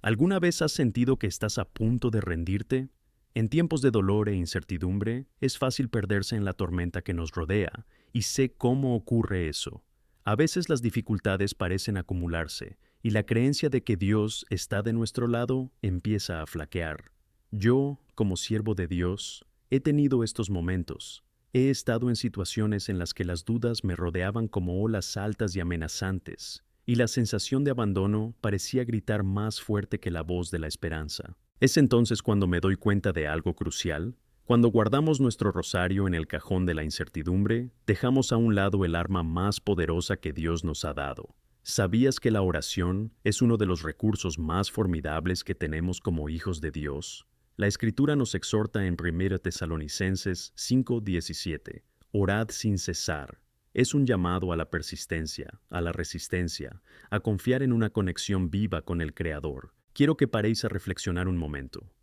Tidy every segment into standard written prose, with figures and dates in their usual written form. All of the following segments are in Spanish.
¿Alguna vez has sentido que estás a punto de rendirte? En tiempos de dolor e incertidumbre, es fácil perderse en la tormenta que nos rodea, y sé cómo ocurre eso. A veces las dificultades parecen acumularse, y la creencia de que Dios está de nuestro lado empieza a flaquear. Yo, como siervo de Dios, he tenido estos momentos. He estado en situaciones en las que las dudas me rodeaban como olas altas y amenazantes, y la sensación de abandono parecía gritar más fuerte que la voz de la esperanza. Es entonces cuando me doy cuenta de algo crucial. Cuando guardamos nuestro rosario en el cajón de la incertidumbre, dejamos a un lado el arma más poderosa que Dios nos ha dado. ¿Sabías que la oración es uno de los recursos más formidables que tenemos como hijos de Dios? La Escritura nos exhorta en 1 Tesalonicenses 5:17, orad sin cesar. Es un llamado a la persistencia, a la resistencia, a confiar en una conexión viva con el Creador. Quiero que paréis a reflexionar un momento.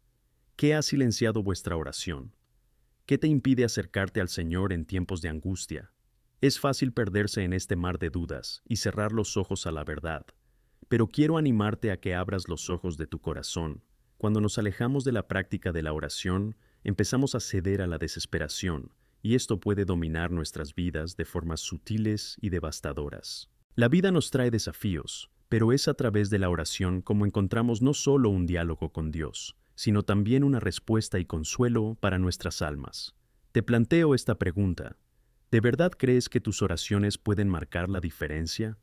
¿Qué ha silenciado vuestra oración? ¿Qué te impide acercarte al Señor en tiempos de angustia? Es fácil perderse en este mar de dudas y cerrar los ojos a la verdad, pero quiero animarte a que abras los ojos de tu corazón. Cuando nos alejamos de la práctica de la oración, empezamos a ceder a la desesperación, y esto puede dominar nuestras vidas de formas sutiles y devastadoras. La vida nos trae desafíos, pero es a través de la oración como encontramos no solo un diálogo con Dios, sino también una respuesta y consuelo para nuestras almas. Te planteo esta pregunta: ¿de verdad crees que tus oraciones pueden marcar la diferencia?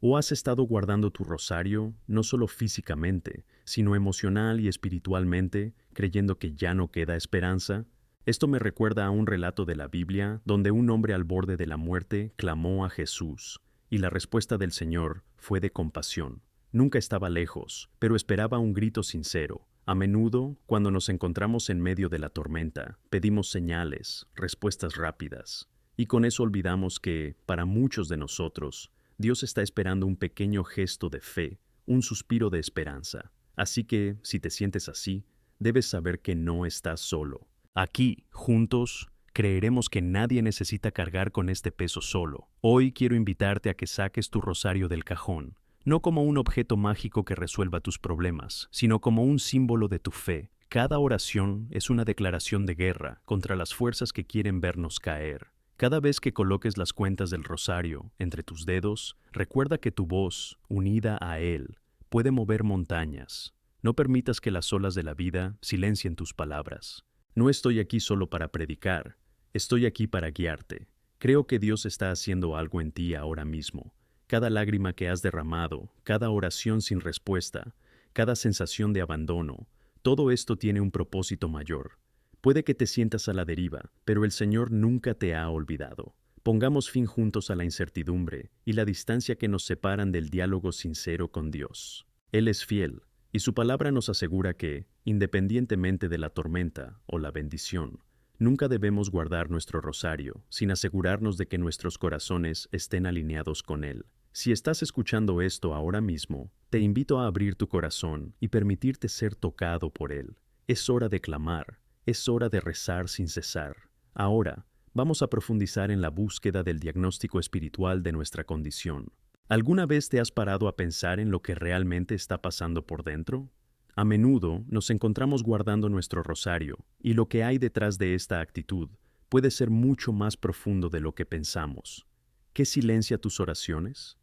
¿O has estado guardando tu rosario, no solo físicamente, sino emocional y espiritualmente, creyendo que ya no queda esperanza? Esto me recuerda a un relato de la Biblia donde un hombre al borde de la muerte clamó a Jesús, y la respuesta del Señor fue de compasión. Nunca estaba lejos, pero esperaba un grito sincero. A menudo, cuando nos encontramos en medio de la tormenta, pedimos señales, respuestas rápidas, y con eso olvidamos que, para muchos de nosotros, Dios está esperando un pequeño gesto de fe, un suspiro de esperanza. Así que, si te sientes así, debes saber que no estás solo. Aquí, juntos, creeremos que nadie necesita cargar con este peso solo. Hoy quiero invitarte a que saques tu rosario del cajón, no como un objeto mágico que resuelva tus problemas, sino como un símbolo de tu fe. Cada oración es una declaración de guerra contra las fuerzas que quieren vernos caer. Cada vez que coloques las cuentas del rosario entre tus dedos, recuerda que tu voz, unida a él, puede mover montañas. No permitas que las olas de la vida silencien tus palabras. No estoy aquí solo para predicar, estoy aquí para guiarte. Creo que Dios está haciendo algo en ti ahora mismo. Cada lágrima que has derramado, cada oración sin respuesta, cada sensación de abandono, todo esto tiene un propósito mayor. Puede que te sientas a la deriva, pero el Señor nunca te ha olvidado. Pongamos fin juntos a la incertidumbre y la distancia que nos separan del diálogo sincero con Dios. Él es fiel, y su palabra nos asegura que, independientemente de la tormenta o la bendición, nunca debemos guardar nuestro rosario sin asegurarnos de que nuestros corazones estén alineados con Él. Si estás escuchando esto ahora mismo, te invito a abrir tu corazón y permitirte ser tocado por Él. Es hora de clamar. Es hora de rezar sin cesar. Ahora, vamos a profundizar en la búsqueda del diagnóstico espiritual de nuestra condición. ¿Alguna vez te has parado a pensar en lo que realmente está pasando por dentro? A menudo nos encontramos guardando nuestro rosario, y lo que hay detrás de esta actitud puede ser mucho más profundo de lo que pensamos. ¿Qué silencia tus oraciones?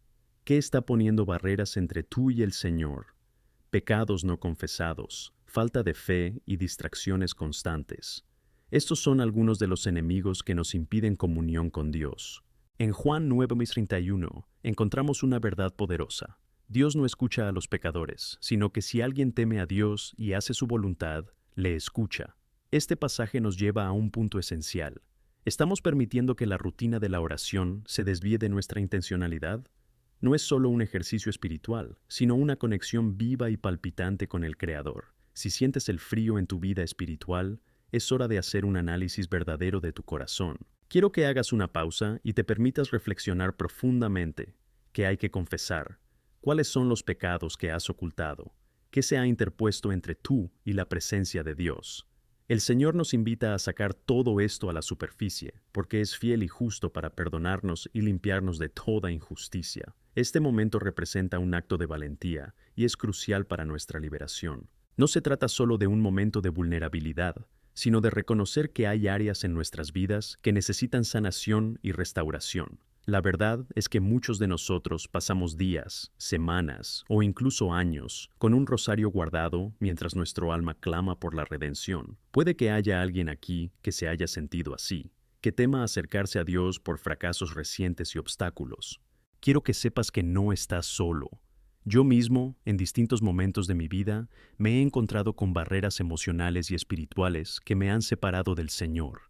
¿Qué está poniendo barreras entre tú y el Señor? Pecados no confesados, falta de fe y distracciones constantes. Estos son algunos de los enemigos que nos impiden comunión con Dios. En Juan 9:31 encontramos una verdad poderosa. Dios no escucha a los pecadores, sino que si alguien teme a Dios y hace su voluntad, le escucha. Este pasaje nos lleva a un punto esencial. ¿Estamos permitiendo que la rutina de la oración se desvíe de nuestra intencionalidad? No es solo un ejercicio espiritual, sino una conexión viva y palpitante con el Creador. Si sientes el frío en tu vida espiritual, es hora de hacer un análisis verdadero de tu corazón. Quiero que hagas una pausa y te permitas reflexionar profundamente. ¿Qué hay que confesar? ¿Cuáles son los pecados que has ocultado? ¿Qué se ha interpuesto entre tú y la presencia de Dios? El Señor nos invita a sacar todo esto a la superficie, porque es fiel y justo para perdonarnos y limpiarnos de toda injusticia. Este momento representa un acto de valentía y es crucial para nuestra liberación. No se trata solo de un momento de vulnerabilidad, sino de reconocer que hay áreas en nuestras vidas que necesitan sanación y restauración. La verdad es que muchos de nosotros pasamos días, semanas o incluso años con un rosario guardado mientras nuestro alma clama por la redención. Puede que haya alguien aquí que se haya sentido así, que tema acercarse a Dios por fracasos recientes y obstáculos. Quiero que sepas que no estás solo. Yo mismo, en distintos momentos de mi vida, me he encontrado con barreras emocionales y espirituales que me han separado del Señor.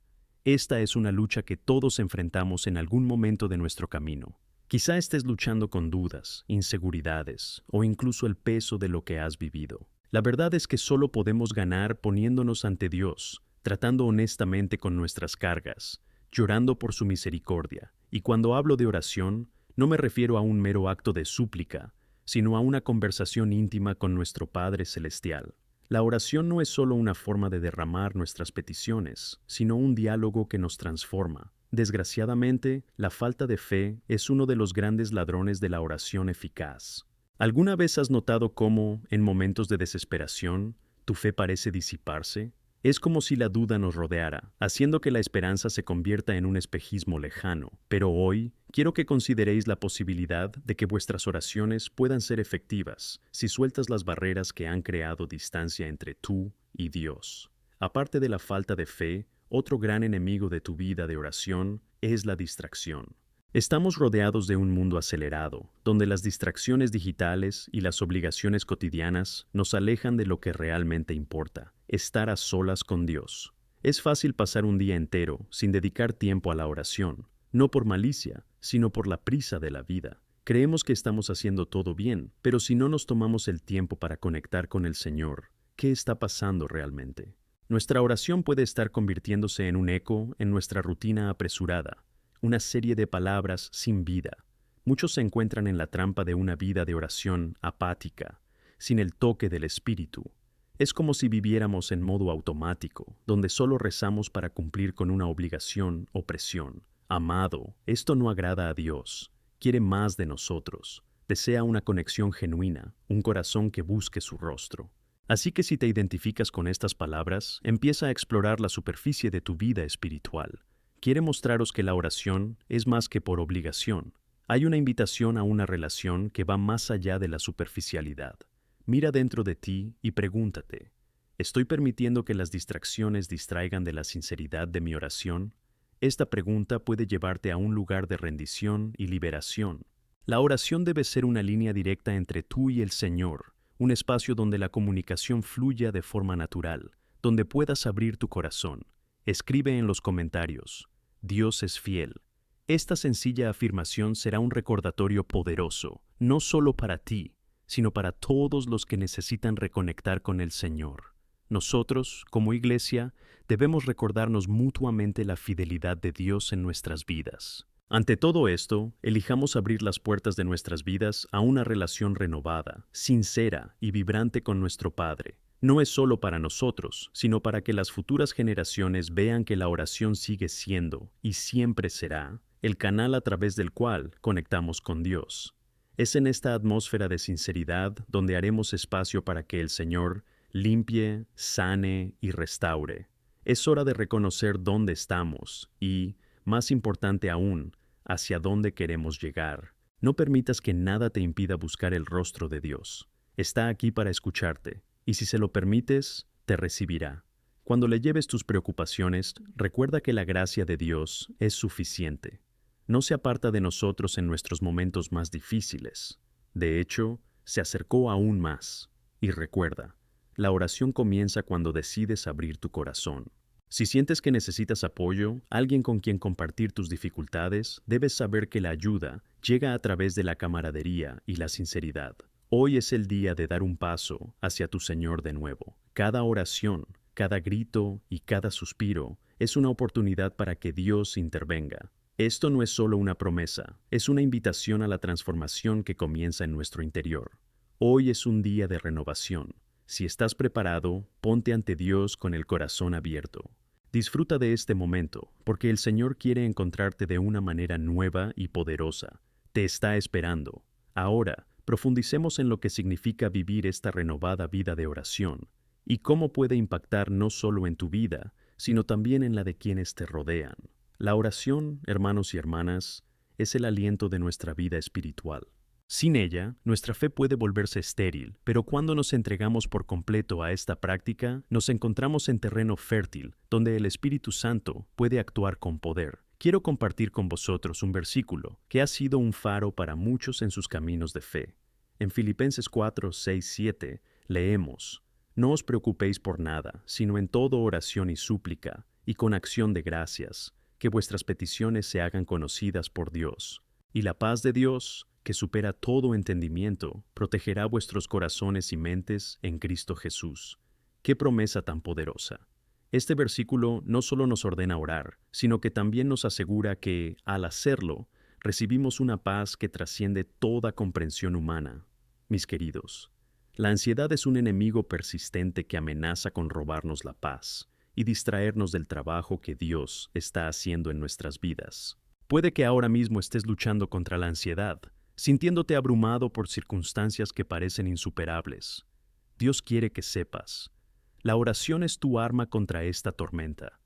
Esta es una lucha que todos enfrentamos en algún momento de nuestro camino. Quizá estés luchando con dudas, inseguridades o incluso el peso de lo que has vivido. La verdad es que solo podemos ganar poniéndonos ante Dios, tratando honestamente con nuestras cargas, llorando por su misericordia. Y cuando hablo de oración, no me refiero a un mero acto de súplica, sino a una conversación íntima con nuestro Padre Celestial. La oración no es solo una forma de derramar nuestras peticiones, sino un diálogo que nos transforma. Desgraciadamente, la falta de fe es uno de los grandes ladrones de la oración eficaz. ¿Alguna vez has notado cómo, en momentos de desesperación, tu fe parece disiparse? Es como si la duda nos rodeara, haciendo que la esperanza se convierta en un espejismo lejano. Pero hoy, quiero que consideréis la posibilidad de que vuestras oraciones puedan ser efectivas si sueltas las barreras que han creado distancia entre tú y Dios. Aparte de la falta de fe, otro gran enemigo de tu vida de oración es la distracción. Estamos rodeados de un mundo acelerado, donde las distracciones digitales y las obligaciones cotidianas nos alejan de lo que realmente importa, estar a solas con Dios. Es fácil pasar un día entero sin dedicar tiempo a la oración, no por malicia, sino por la prisa de la vida. Creemos que estamos haciendo todo bien, pero si no nos tomamos el tiempo para conectar con el Señor, ¿qué está pasando realmente? Nuestra oración puede estar convirtiéndose en un eco en nuestra rutina apresurada, una serie de palabras sin vida. Muchos se encuentran en la trampa de una vida de oración apática, sin el toque del Espíritu. Es como si viviéramos en modo automático, donde solo rezamos para cumplir con una obligación o presión. Amado, esto no agrada a Dios. Quiere más de nosotros. Desea una conexión genuina, un corazón que busque su rostro. Así que si te identificas con estas palabras, empieza a explorar la superficie de tu vida espiritual. Quiere mostraros que la oración es más que por obligación. Hay una invitación a una relación que va más allá de la superficialidad. Mira dentro de ti y pregúntate, ¿estoy permitiendo que las distracciones distraigan de la sinceridad de mi oración? Esta pregunta puede llevarte a un lugar de rendición y liberación. La oración debe ser una línea directa entre tú y el Señor, un espacio donde la comunicación fluya de forma natural, donde puedas abrir tu corazón. Escribe en los comentarios: Dios es fiel. Esta sencilla afirmación será un recordatorio poderoso, no solo para ti, sino para todos los que necesitan reconectar con el Señor. Nosotros, como iglesia, debemos recordarnos mutuamente la fidelidad de Dios en nuestras vidas. Ante todo esto, elijamos abrir las puertas de nuestras vidas a una relación renovada, sincera y vibrante con nuestro Padre. No es solo para nosotros, sino para que las futuras generaciones vean que la oración sigue siendo, y siempre será, el canal a través del cual conectamos con Dios. Es en esta atmósfera de sinceridad donde haremos espacio para que el Señor limpie, sane y restaure. Es hora de reconocer dónde estamos y, más importante aún, hacia dónde queremos llegar. No permitas que nada te impida buscar el rostro de Dios. Está aquí para escucharte. Y si se lo permites, te recibirá. Cuando le lleves tus preocupaciones, recuerda que la gracia de Dios es suficiente. No se aparta de nosotros en nuestros momentos más difíciles. De hecho, se acercó aún más. Y recuerda, la oración comienza cuando decides abrir tu corazón. Si sientes que necesitas apoyo, alguien con quien compartir tus dificultades, debes saber que la ayuda llega a través de la camaradería y la sinceridad. Hoy es el día de dar un paso hacia tu Señor de nuevo. Cada oración, cada grito y cada suspiro es una oportunidad para que Dios intervenga. Esto no es solo una promesa, es una invitación a la transformación que comienza en nuestro interior. Hoy es un día de renovación. Si estás preparado, ponte ante Dios con el corazón abierto. Disfruta de este momento, porque el Señor quiere encontrarte de una manera nueva y poderosa. Te está esperando. Ahora, profundicemos en lo que significa vivir esta renovada vida de oración y cómo puede impactar no solo en tu vida, sino también en la de quienes te rodean. La oración, hermanos y hermanas, es el aliento de nuestra vida espiritual. Sin ella, nuestra fe puede volverse estéril, pero cuando nos entregamos por completo a esta práctica, nos encontramos en terreno fértil, donde el Espíritu Santo puede actuar con poder. Quiero compartir con vosotros un versículo que ha sido un faro para muchos en sus caminos de fe. En Filipenses 4, 6, 7, leemos: No os preocupéis por nada, sino en todo oración y súplica, y con acción de gracias, que vuestras peticiones se hagan conocidas por Dios. Y la paz de Dios, que supera todo entendimiento, protegerá vuestros corazones y mentes en Cristo Jesús. ¡Qué promesa tan poderosa! Este versículo no solo nos ordena orar, sino que también nos asegura que, al hacerlo, recibimos una paz que trasciende toda comprensión humana. Mis queridos, la ansiedad es un enemigo persistente que amenaza con robarnos la paz y distraernos del trabajo que Dios está haciendo en nuestras vidas. Puede que ahora mismo estés luchando contra la ansiedad, sintiéndote abrumado por circunstancias que parecen insuperables. Dios quiere que sepas: la oración es tu arma contra esta tormenta.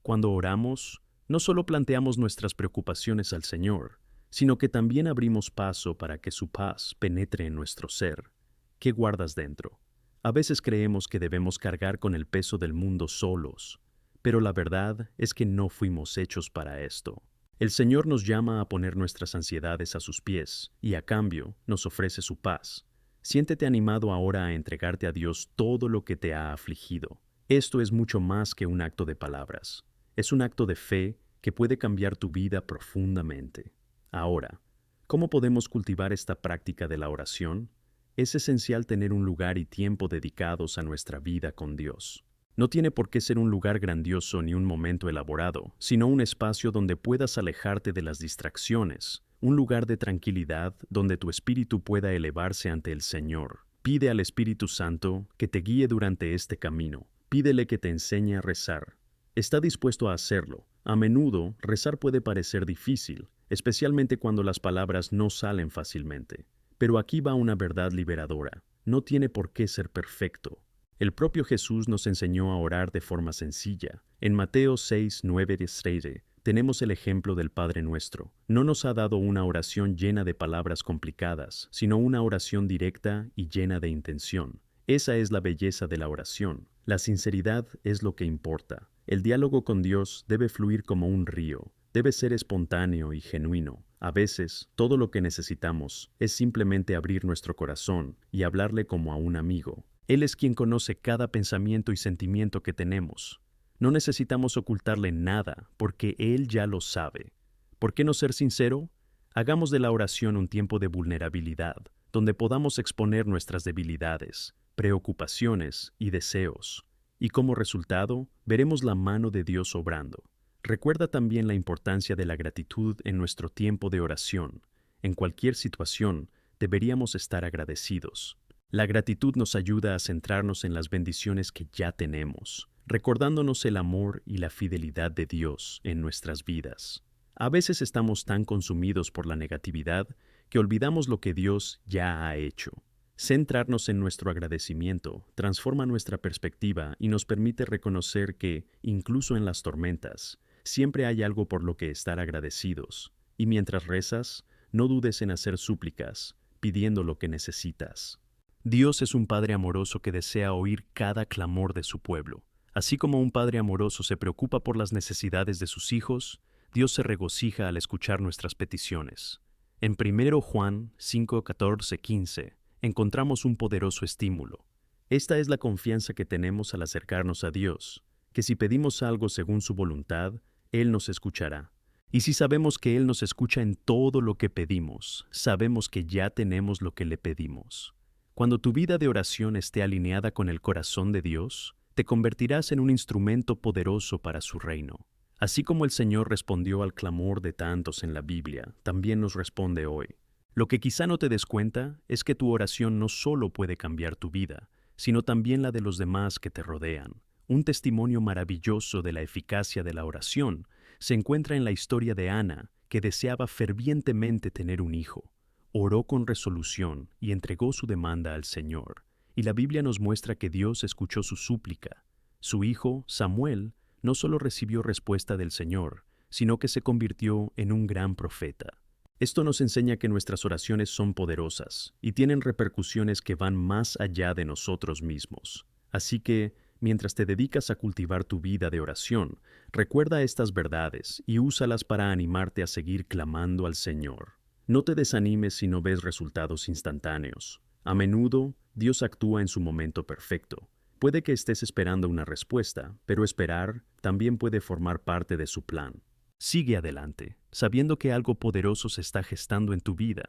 Cuando oramos, no solo planteamos nuestras preocupaciones al Señor, sino que también abrimos paso para que su paz penetre en nuestro ser. ¿Qué guardas dentro? A veces creemos que debemos cargar con el peso del mundo solos, pero la verdad es que no fuimos hechos para esto. El Señor nos llama a poner nuestras ansiedades a sus pies y a cambio nos ofrece su paz. Siéntete animado ahora a entregarte a Dios todo lo que te ha afligido. Esto es mucho más que un acto de palabras. Es un acto de fe que puede cambiar tu vida profundamente. Ahora, ¿cómo podemos cultivar esta práctica de la oración? Es esencial tener un lugar y tiempo dedicados a nuestra vida con Dios. No tiene por qué ser un lugar grandioso ni un momento elaborado, sino un espacio donde puedas alejarte de las distracciones, un lugar de tranquilidad donde tu espíritu pueda elevarse ante el Señor. Pide al Espíritu Santo que te guíe durante este camino. Pídele que te enseñe a rezar. Está dispuesto a hacerlo. A menudo, rezar puede parecer difícil, especialmente cuando las palabras no salen fácilmente. Pero aquí va una verdad liberadora. No tiene por qué ser perfecto. El propio Jesús nos enseñó a orar de forma sencilla. En Mateo 6, 9, 13, tenemos el ejemplo del Padre Nuestro. No nos ha dado una oración llena de palabras complicadas, sino una oración directa y llena de intención. Esa es la belleza de la oración. La sinceridad es lo que importa. El diálogo con Dios debe fluir como un río. Debe ser espontáneo y genuino. A veces, todo lo que necesitamos es simplemente abrir nuestro corazón y hablarle como a un amigo. Él es quien conoce cada pensamiento y sentimiento que tenemos. No necesitamos ocultarle nada, porque Él ya lo sabe. ¿Por qué no ser sincero? Hagamos de la oración un tiempo de vulnerabilidad, donde podamos exponer nuestras debilidades, preocupaciones y deseos. Y como resultado, veremos la mano de Dios obrando. Recuerda también la importancia de la gratitud en nuestro tiempo de oración. En cualquier situación, deberíamos estar agradecidos. La gratitud nos ayuda a centrarnos en las bendiciones que ya tenemos, recordándonos el amor y la fidelidad de Dios en nuestras vidas. A veces estamos tan consumidos por la negatividad que olvidamos lo que Dios ya ha hecho. Centrarnos en nuestro agradecimiento transforma nuestra perspectiva y nos permite reconocer que, incluso en las tormentas, siempre hay algo por lo que estar agradecidos. Y mientras rezas, no dudes en hacer súplicas, pidiendo lo que necesitas. Dios es un Padre amoroso que desea oír cada clamor de su pueblo. Así como un Padre amoroso se preocupa por las necesidades de sus hijos, Dios se regocija al escuchar nuestras peticiones. En 1 Juan 5, 14, 15 encontramos un poderoso estímulo. Esta es la confianza que tenemos al acercarnos a Dios, que si pedimos algo según su voluntad, Él nos escuchará. Y si sabemos que Él nos escucha en todo lo que pedimos, sabemos que ya tenemos lo que le pedimos. Cuando tu vida de oración esté alineada con el corazón de Dios, te convertirás en un instrumento poderoso para su reino. Así como el Señor respondió al clamor de tantos en la Biblia, también nos responde hoy. Lo que quizá no te des cuenta es que tu oración no solo puede cambiar tu vida, sino también la de los demás que te rodean. Un testimonio maravilloso de la eficacia de la oración se encuentra en la historia de Ana, que deseaba fervientemente tener un hijo. oró con resolución y entregó su demanda al Señor. Y la Biblia nos muestra que Dios escuchó su súplica. Su hijo, Samuel, no solo recibió respuesta del Señor, sino que se convirtió en un gran profeta. Esto nos enseña que nuestras oraciones son poderosas y tienen repercusiones que van más allá de nosotros mismos. Así que, mientras te dedicas a cultivar tu vida de oración, recuerda estas verdades y úsalas para animarte a seguir clamando al Señor. No te desanimes si no ves resultados instantáneos. A menudo, Dios actúa en su momento perfecto. Puede que estés esperando una respuesta, pero esperar también puede formar parte de su plan. Sigue adelante, sabiendo que algo poderoso se está gestando en tu vida.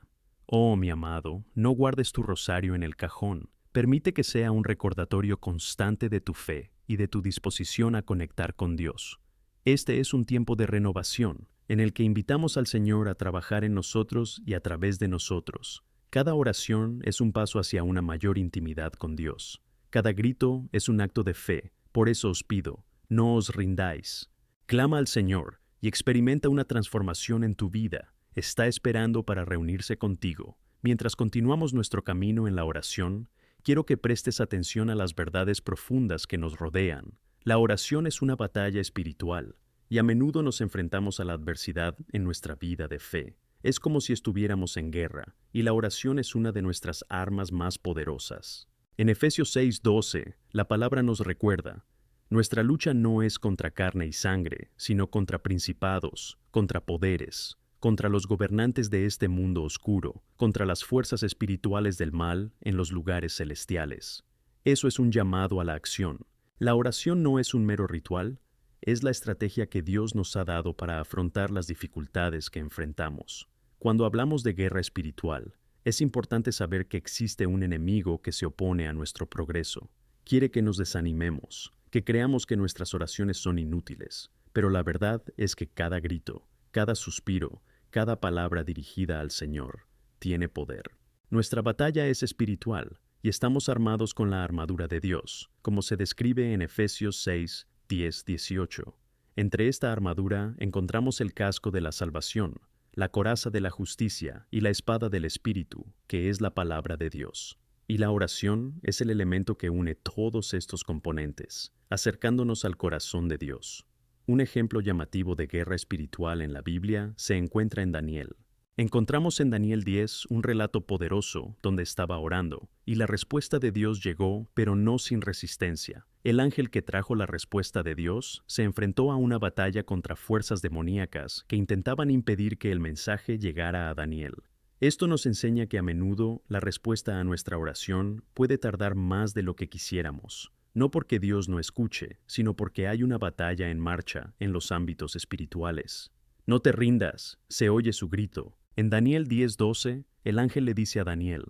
Oh, mi amado, no guardes tu rosario en el cajón. Permite que sea un recordatorio constante de tu fe y de tu disposición a conectar con Dios. Este es un tiempo de renovación, en el que invitamos al Señor a trabajar en nosotros y a través de nosotros. Cada oración es un paso hacia una mayor intimidad con Dios. Cada grito es un acto de fe. Por eso os pido, no os rindáis. Clama al Señor y experimenta una transformación en tu vida. Está esperando para reunirse contigo. Mientras continuamos nuestro camino en la oración, quiero que prestes atención a las verdades profundas que nos rodean. La oración es una batalla espiritual, y a menudo nos enfrentamos a la adversidad en nuestra vida de fe. Es como si estuviéramos en guerra, y la oración es una de nuestras armas más poderosas. En Efesios 6:12, la palabra nos recuerda: nuestra lucha no es contra carne y sangre, sino contra principados, contra poderes, contra los gobernantes de este mundo oscuro, contra las fuerzas espirituales del mal en los lugares celestiales. Eso es un llamado a la acción. La oración no es un mero ritual, es la estrategia que Dios nos ha dado para afrontar las dificultades que enfrentamos. Cuando hablamos de guerra espiritual, es importante saber que existe un enemigo que se opone a nuestro progreso. Quiere que nos desanimemos, que creamos que nuestras oraciones son inútiles, pero la verdad es que cada grito, cada suspiro, cada palabra dirigida al Señor tiene poder. Nuestra batalla es espiritual y estamos armados con la armadura de Dios, como se describe en Efesios 6, 10, 18. Entre esta armadura encontramos el casco de la salvación, la coraza de la justicia y la espada del Espíritu, que es la palabra de Dios. Y la oración es el elemento que une todos estos componentes, acercándonos al corazón de Dios. Un ejemplo llamativo de guerra espiritual en la Biblia se encuentra en Daniel. Encontramos en Daniel 10 un relato poderoso donde estaba orando, y la respuesta de Dios llegó, pero no sin resistencia. El ángel que trajo la respuesta de Dios se enfrentó a una batalla contra fuerzas demoníacas que intentaban impedir que el mensaje llegara a Daniel. Esto nos enseña que a menudo la respuesta a nuestra oración puede tardar más de lo que quisiéramos, no porque Dios no escuche, sino porque hay una batalla en marcha en los ámbitos espirituales. No te rindas, se oye su grito. En Daniel 10:12, el ángel le dice a Daniel: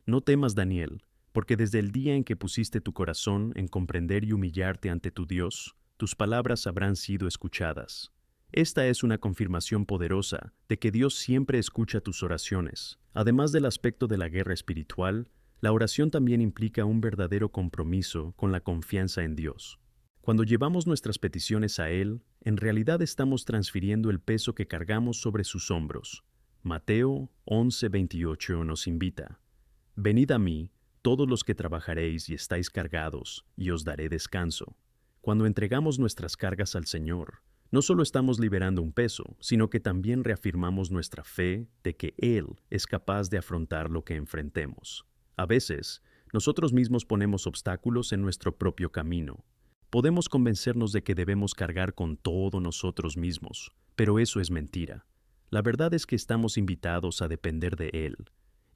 no temas, Daniel, porque desde el día en que pusiste tu corazón en comprender y humillarte ante tu Dios, tus palabras habrán sido escuchadas. Esta es una confirmación poderosa de que Dios siempre escucha tus oraciones. Además del aspecto de la guerra espiritual, la oración también implica un verdadero compromiso con la confianza en Dios. Cuando llevamos nuestras peticiones a Él, en realidad estamos transfiriendo el peso que cargamos sobre sus hombros. Mateo 11:28 nos invita: venid a mí, todos los que trabajaréis y estáis cargados, y os daré descanso. Cuando entregamos nuestras cargas al Señor, no solo estamos liberando un peso, sino que también reafirmamos nuestra fe de que Él es capaz de afrontar lo que enfrentemos. A veces, nosotros mismos ponemos obstáculos en nuestro propio camino. Podemos convencernos de que debemos cargar con todo nosotros mismos, pero eso es mentira. La verdad es que estamos invitados a depender de Él.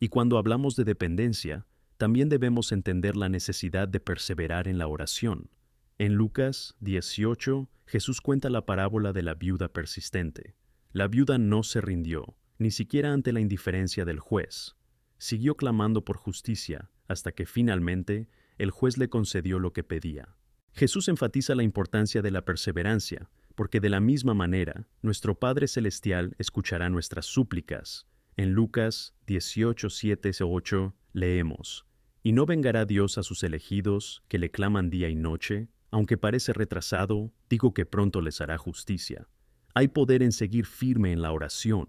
Y cuando hablamos de dependencia, también debemos entender la necesidad de perseverar en la oración. En Lucas 18, Jesús cuenta la parábola de la viuda persistente. La viuda no se rindió, ni siquiera ante la indiferencia del juez. Siguió clamando por justicia, hasta que finalmente el juez le concedió lo que pedía. Jesús enfatiza la importancia de la perseverancia, porque de la misma manera, nuestro Padre Celestial escuchará nuestras súplicas. En Lucas 18, 7, 8 leemos: ¿y no vengará Dios a sus elegidos, que le claman día y noche? Aunque parece retrasado, digo que pronto les hará justicia. Hay poder en seguir firme en la oración.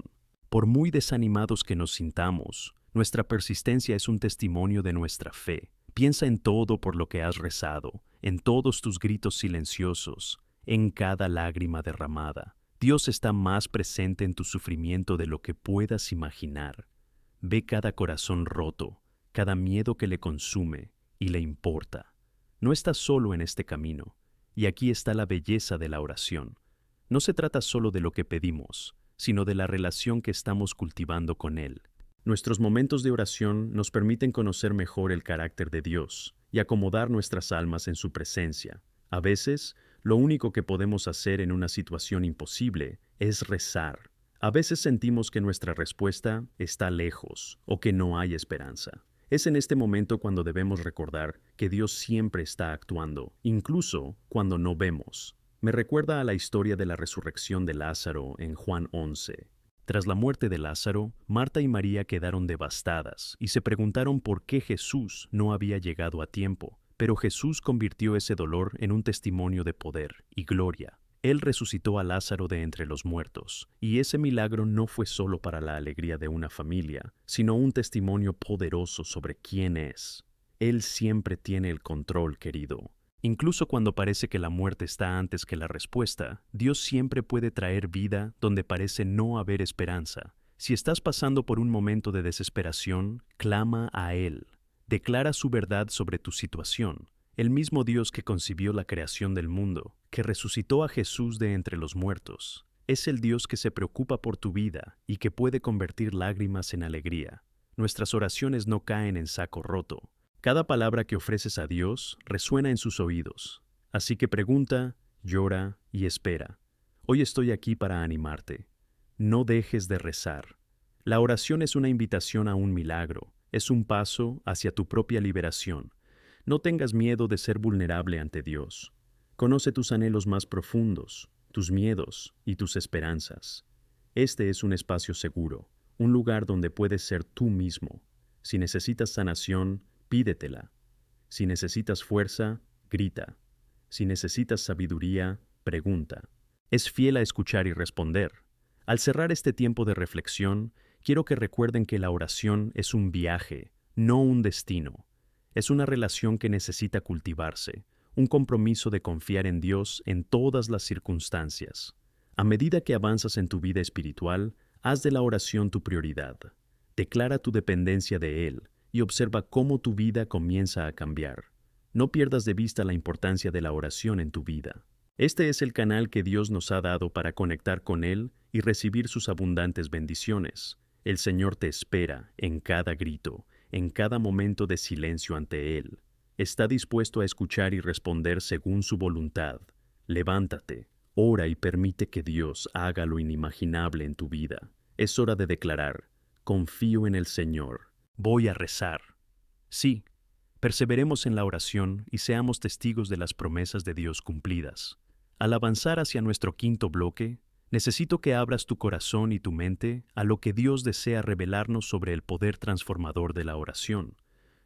Por muy desanimados que nos sintamos, Nuestra persistencia es un testimonio de nuestra fe. Piensa en todo por lo que has rezado, en todos tus gritos silenciosos, en cada lágrima derramada. Dios está más presente en tu sufrimiento de lo que puedas imaginar. Ve cada corazón roto, cada miedo que le consume, y le importa. No estás solo en este camino, y aquí está la belleza de la oración. No se trata solo de lo que pedimos, sino de la relación que estamos cultivando con Él. Nuestros momentos de oración nos permiten conocer mejor el carácter de Dios y acomodar nuestras almas en su presencia. A veces, lo único que podemos hacer en una situación imposible es rezar. A veces sentimos que nuestra respuesta está lejos o que no hay esperanza. Es en este momento cuando debemos recordar que Dios siempre está actuando, incluso cuando no vemos. Me recuerda a la historia de la resurrección de Lázaro en Juan 11. Tras la muerte de Lázaro, Marta y María quedaron devastadas y se preguntaron por qué Jesús no había llegado a tiempo. Pero Jesús convirtió ese dolor en un testimonio de poder y gloria. Él resucitó a Lázaro de entre los muertos, y ese milagro no fue solo para la alegría de una familia, sino un testimonio poderoso sobre quién es. Él siempre tiene el control, querido. Incluso cuando parece que la muerte está antes que la respuesta, Dios siempre puede traer vida donde parece no haber esperanza. Si estás pasando por un momento de desesperación, clama a Él. Declara su verdad sobre tu situación. El mismo Dios que concibió la creación del mundo, que resucitó a Jesús de entre los muertos, es el Dios que se preocupa por tu vida y que puede convertir lágrimas en alegría. Nuestras oraciones no caen en saco roto. Cada palabra que ofreces a Dios resuena en sus oídos. Así que pregunta, llora y espera. Hoy estoy aquí para animarte. No dejes de rezar. La oración es una invitación a un milagro. Es un paso hacia tu propia liberación. No tengas miedo de ser vulnerable ante Dios. Conoce tus anhelos más profundos, tus miedos y tus esperanzas. Este es un espacio seguro, un lugar donde puedes ser tú mismo. Si necesitas sanación, pídetela. Si necesitas fuerza, grita. Si necesitas sabiduría, pregunta. Es fiel a escuchar y responder. Al cerrar este tiempo de reflexión, quiero que recuerden que la oración es un viaje, no un destino. Es una relación que necesita cultivarse, un compromiso de confiar en Dios en todas las circunstancias. A medida que avanzas en tu vida espiritual, haz de la oración tu prioridad. Declara tu dependencia de Él y observa cómo tu vida comienza a cambiar. No pierdas de vista la importancia de la oración en tu vida. Este es el canal que Dios nos ha dado para conectar con Él y recibir sus abundantes bendiciones. El Señor te espera en cada grito, en cada momento de silencio ante Él. Está dispuesto a escuchar y responder según su voluntad. Levántate, ora y permite que Dios haga lo inimaginable en tu vida. Es hora de declarar, confío en el Señor, voy a rezar. Sí, perseveremos en la oración y seamos testigos de las promesas de Dios cumplidas. Al avanzar hacia nuestro quinto bloque, necesito que abras tu corazón y tu mente a lo que Dios desea revelarnos sobre el poder transformador de la oración,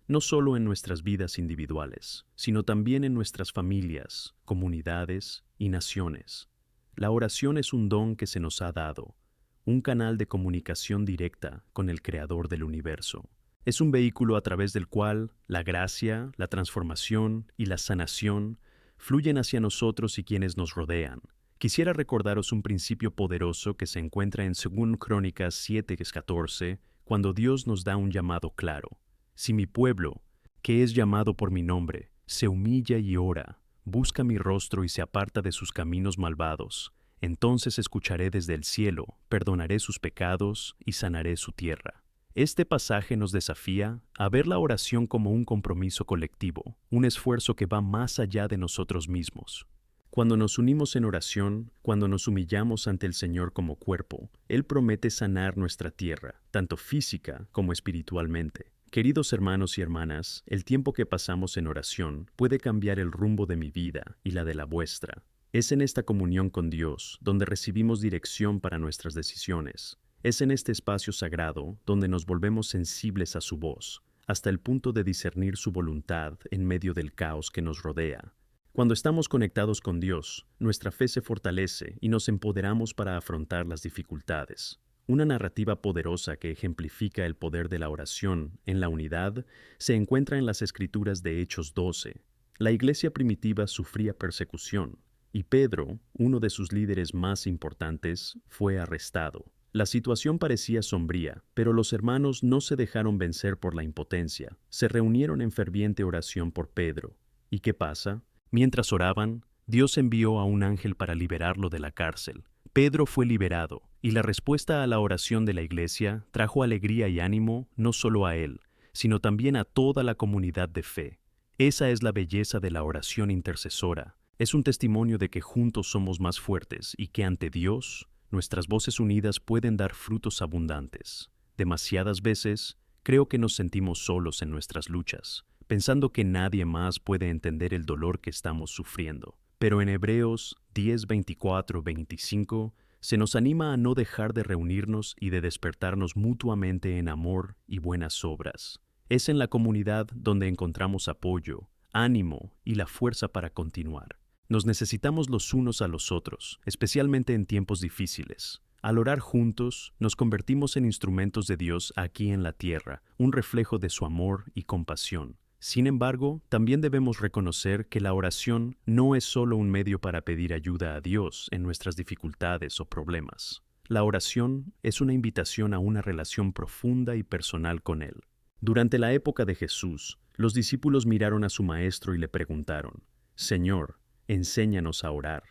no solo en nuestras vidas individuales, sino también en nuestras familias, comunidades y naciones. La oración es un don que se nos ha dado, un canal de comunicación directa con el Creador del universo. Es un vehículo a través del cual la gracia, la transformación y la sanación fluyen hacia nosotros y quienes nos rodean. Quisiera recordaros un principio poderoso que se encuentra en 2 Crónicas 7:14, cuando Dios nos da un llamado claro. Si mi pueblo, que es llamado por mi nombre, se humilla y ora, busca mi rostro y se aparta de sus caminos malvados, entonces escucharé desde el cielo, perdonaré sus pecados y sanaré su tierra. Este pasaje nos desafía a ver la oración como un compromiso colectivo, un esfuerzo que va más allá de nosotros mismos. Cuando nos unimos en oración, cuando nos humillamos ante el Señor como cuerpo, Él promete sanar nuestra tierra, tanto física como espiritualmente. Queridos hermanos y hermanas, el tiempo que pasamos en oración puede cambiar el rumbo de mi vida y la de la vuestra. Es en esta comunión con Dios donde recibimos dirección para nuestras decisiones. Es en este espacio sagrado donde nos volvemos sensibles a su voz, hasta el punto de discernir su voluntad en medio del caos que nos rodea. Cuando estamos conectados con Dios, nuestra fe se fortalece y nos empoderamos para afrontar las dificultades. Una narrativa poderosa que ejemplifica el poder de la oración en la unidad se encuentra en las Escrituras de Hechos 12. La iglesia primitiva sufría persecución, y Pedro, uno de sus líderes más importantes, fue arrestado. La situación parecía sombría, pero los hermanos no se dejaron vencer por la impotencia. Se reunieron en ferviente oración por Pedro. ¿Y qué pasa? Mientras oraban, Dios envió a un ángel para liberarlo de la cárcel. Pedro fue liberado, y la respuesta a la oración de la iglesia trajo alegría y ánimo no solo a él, sino también a toda la comunidad de fe. Esa es la belleza de la oración intercesora. Es un testimonio de que juntos somos más fuertes y que ante Dios, nuestras voces unidas pueden dar frutos abundantes. Demasiadas veces, creo que nos sentimos solos en nuestras luchas, pensando que nadie más puede entender el dolor que estamos sufriendo. Pero en Hebreos 10, 24, 25, se nos anima a no dejar de reunirnos y de despertarnos mutuamente en amor y buenas obras. Es en la comunidad donde encontramos apoyo, ánimo y la fuerza para continuar. Nos necesitamos los unos a los otros, especialmente en tiempos difíciles. Al orar juntos, nos convertimos en instrumentos de Dios aquí en la tierra, un reflejo de su amor y compasión. Sin embargo, también debemos reconocer que la oración no es solo un medio para pedir ayuda a Dios en nuestras dificultades o problemas. La oración es una invitación a una relación profunda y personal con Él. Durante la época de Jesús, los discípulos miraron a su maestro y le preguntaron: «Señor, enséñanos a orar».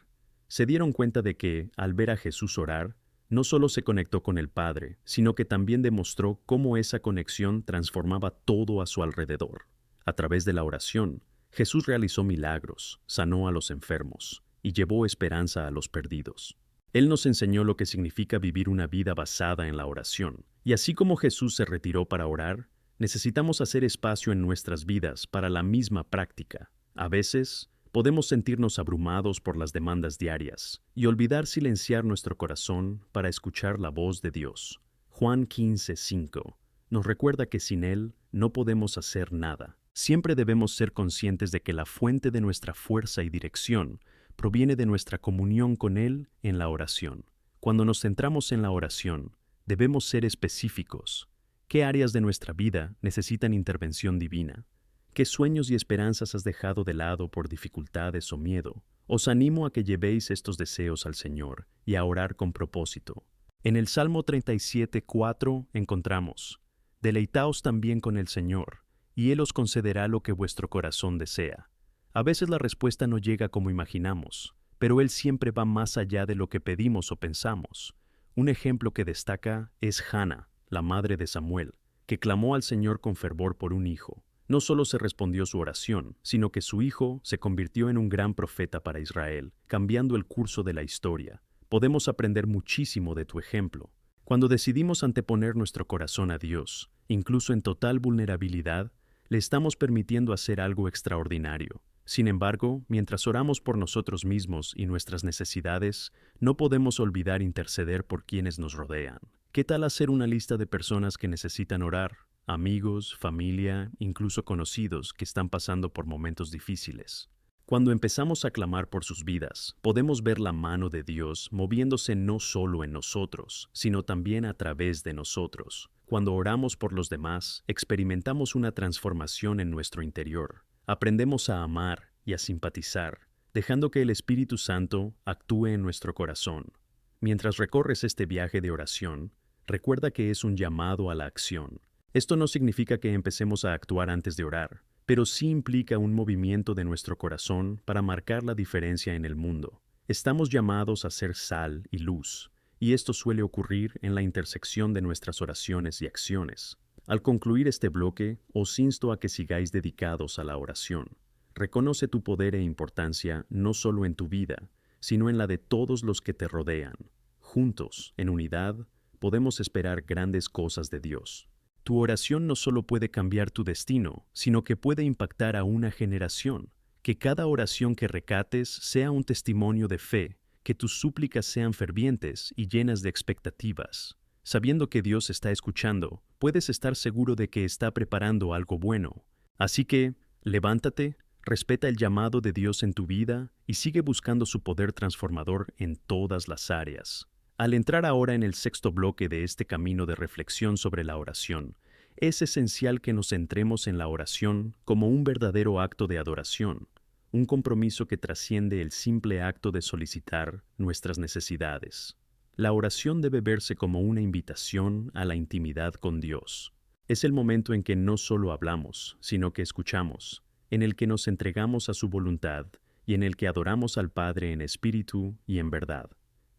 Se dieron cuenta de que, al ver a Jesús orar, no solo se conectó con el Padre, sino que también demostró cómo esa conexión transformaba todo a su alrededor. A través de la oración, Jesús realizó milagros, sanó a los enfermos y llevó esperanza a los perdidos. Él nos enseñó lo que significa vivir una vida basada en la oración. Y así como Jesús se retiró para orar, necesitamos hacer espacio en nuestras vidas para la misma práctica. A veces, podemos sentirnos abrumados por las demandas diarias y olvidar silenciar nuestro corazón para escuchar la voz de Dios. Juan 15:5 nos recuerda que sin Él no podemos hacer nada. Siempre debemos ser conscientes de que la fuente de nuestra fuerza y dirección proviene de nuestra comunión con Él en la oración. Cuando nos centramos en la oración, debemos ser específicos. ¿Qué áreas de nuestra vida necesitan intervención divina? ¿Qué sueños y esperanzas has dejado de lado por dificultades o miedo? Os animo a que llevéis estos deseos al Señor y a orar con propósito. En el Salmo 37:4 encontramos: «Deleitaos también con el Señor, y Él os concederá lo que vuestro corazón desea». A veces la respuesta no llega como imaginamos, pero Él siempre va más allá de lo que pedimos o pensamos. Un ejemplo que destaca es Hannah, la madre de Samuel, que clamó al Señor con fervor por un hijo. No solo se respondió su oración, sino que su hijo se convirtió en un gran profeta para Israel, cambiando el curso de la historia. Podemos aprender muchísimo de tu ejemplo. Cuando decidimos anteponer nuestro corazón a Dios, incluso en total vulnerabilidad, le estamos permitiendo hacer algo extraordinario. Sin embargo, mientras oramos por nosotros mismos y nuestras necesidades, no podemos olvidar interceder por quienes nos rodean. ¿Qué tal hacer una lista de personas que necesitan orar? Amigos, familia, incluso conocidos que están pasando por momentos difíciles. Cuando empezamos a clamar por sus vidas, podemos ver la mano de Dios moviéndose no solo en nosotros, sino también a través de nosotros. Cuando oramos por los demás, experimentamos una transformación en nuestro interior. Aprendemos a amar y a simpatizar, dejando que el Espíritu Santo actúe en nuestro corazón. Mientras recorres este viaje de oración, recuerda que es un llamado a la acción. Esto no significa que empecemos a actuar antes de orar, pero sí implica un movimiento de nuestro corazón para marcar la diferencia en el mundo. Estamos llamados a ser sal y luz, y esto suele ocurrir en la intersección de nuestras oraciones y acciones. Al concluir este bloque, os insto a que sigáis dedicados a la oración. Reconoce tu poder e importancia no solo en tu vida, sino en la de todos los que te rodean. Juntos, en unidad, podemos esperar grandes cosas de Dios. Tu oración no solo puede cambiar tu destino, sino que puede impactar a una generación. Que cada oración que recates sea un testimonio de fe, que tus súplicas sean fervientes y llenas de expectativas. Sabiendo que Dios está escuchando, puedes estar seguro de que está preparando algo bueno. Así que, levántate, respeta el llamado de Dios en tu vida y sigue buscando su poder transformador en todas las áreas. Al entrar ahora en el sexto bloque de este camino de reflexión sobre la oración, es esencial que nos centremos en la oración como un verdadero acto de adoración, un compromiso que trasciende el simple acto de solicitar nuestras necesidades. La oración debe verse como una invitación a la intimidad con Dios. Es el momento en que no solo hablamos, sino que escuchamos, en el que nos entregamos a su voluntad y en el que adoramos al Padre en espíritu y en verdad.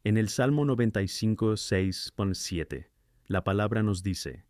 En el Salmo 95, 6-7, la palabra nos dice: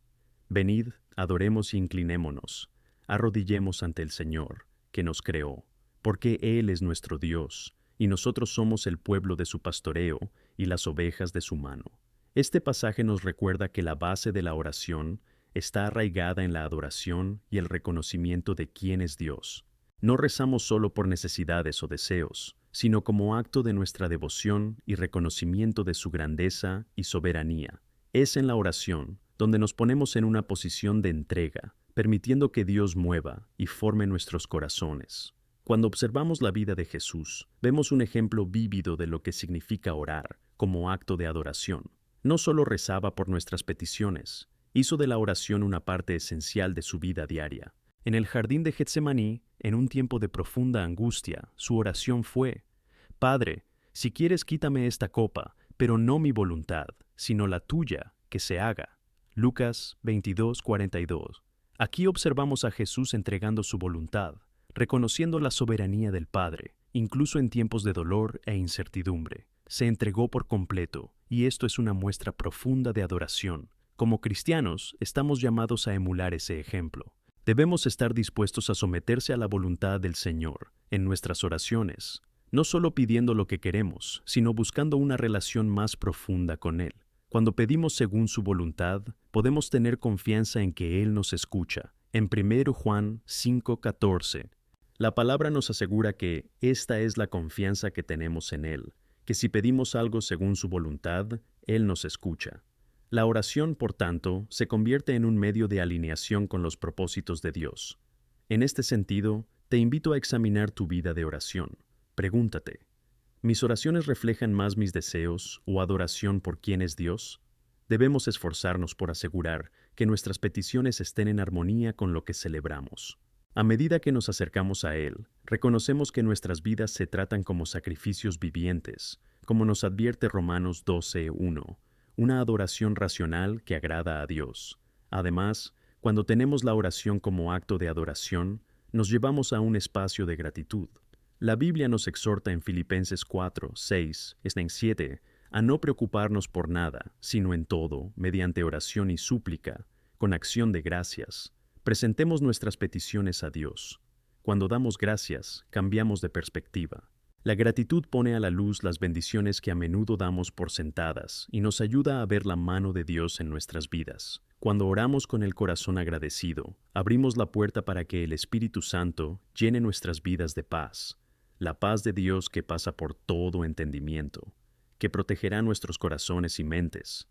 Venid, adoremos y inclinémonos, arrodillemos ante el Señor, que nos creó, porque Él es nuestro Dios, y nosotros somos el pueblo de su pastoreo y las ovejas de su mano. Este pasaje nos recuerda que la base de la oración está arraigada en la adoración y el reconocimiento de quién es Dios. No rezamos solo por necesidades o deseos, sino como acto de nuestra devoción y reconocimiento de su grandeza y soberanía. Es en la oración donde nos ponemos en una posición de entrega, permitiendo que Dios mueva y forme nuestros corazones. Cuando observamos la vida de Jesús, vemos un ejemplo vívido de lo que significa orar como acto de adoración. No solo rezaba por nuestras peticiones, hizo de la oración una parte esencial de su vida diaria. En el jardín de Getsemaní, en un tiempo de profunda angustia, su oración fue: Padre, si quieres quítame esta copa, pero no mi voluntad, sino la tuya, que se haga. Lucas 22:42. Aquí observamos a Jesús entregando su voluntad, reconociendo la soberanía del Padre, incluso en tiempos de dolor e incertidumbre. Se entregó por completo, y esto es una muestra profunda de adoración. Como cristianos, estamos llamados a emular ese ejemplo. Debemos estar dispuestos a someterse a la voluntad del Señor en nuestras oraciones, no solo pidiendo lo que queremos, sino buscando una relación más profunda con Él. Cuando pedimos según su voluntad, podemos tener confianza en que Él nos escucha. En 1 Juan 5:14, la palabra nos asegura que esta es la confianza que tenemos en Él, que si pedimos algo según su voluntad, Él nos escucha. La oración, por tanto, se convierte en un medio de alineación con los propósitos de Dios. En este sentido, te invito a examinar tu vida de oración. Pregúntate: ¿mis oraciones reflejan más mis deseos o adoración por quién es Dios? Debemos esforzarnos por asegurar que nuestras peticiones estén en armonía con lo que celebramos. A medida que nos acercamos a Él, reconocemos que nuestras vidas se tratan como sacrificios vivientes, como nos advierte Romanos 12:1, una adoración racional que agrada a Dios. Además, cuando tenemos la oración como acto de adoración, nos llevamos a un espacio de gratitud. La Biblia nos exhorta en Filipenses 4:6-7 a no preocuparnos por nada, sino en todo, mediante oración y súplica, con acción de gracias, presentemos nuestras peticiones a Dios. Cuando damos gracias, cambiamos de perspectiva. La gratitud pone a la luz las bendiciones que a menudo damos por sentadas y nos ayuda a ver la mano de Dios en nuestras vidas. Cuando oramos con el corazón agradecido, abrimos la puerta para que el Espíritu Santo llene nuestras vidas de paz, la paz de Dios que pasa por todo entendimiento, que protegerá nuestros corazones y mentes.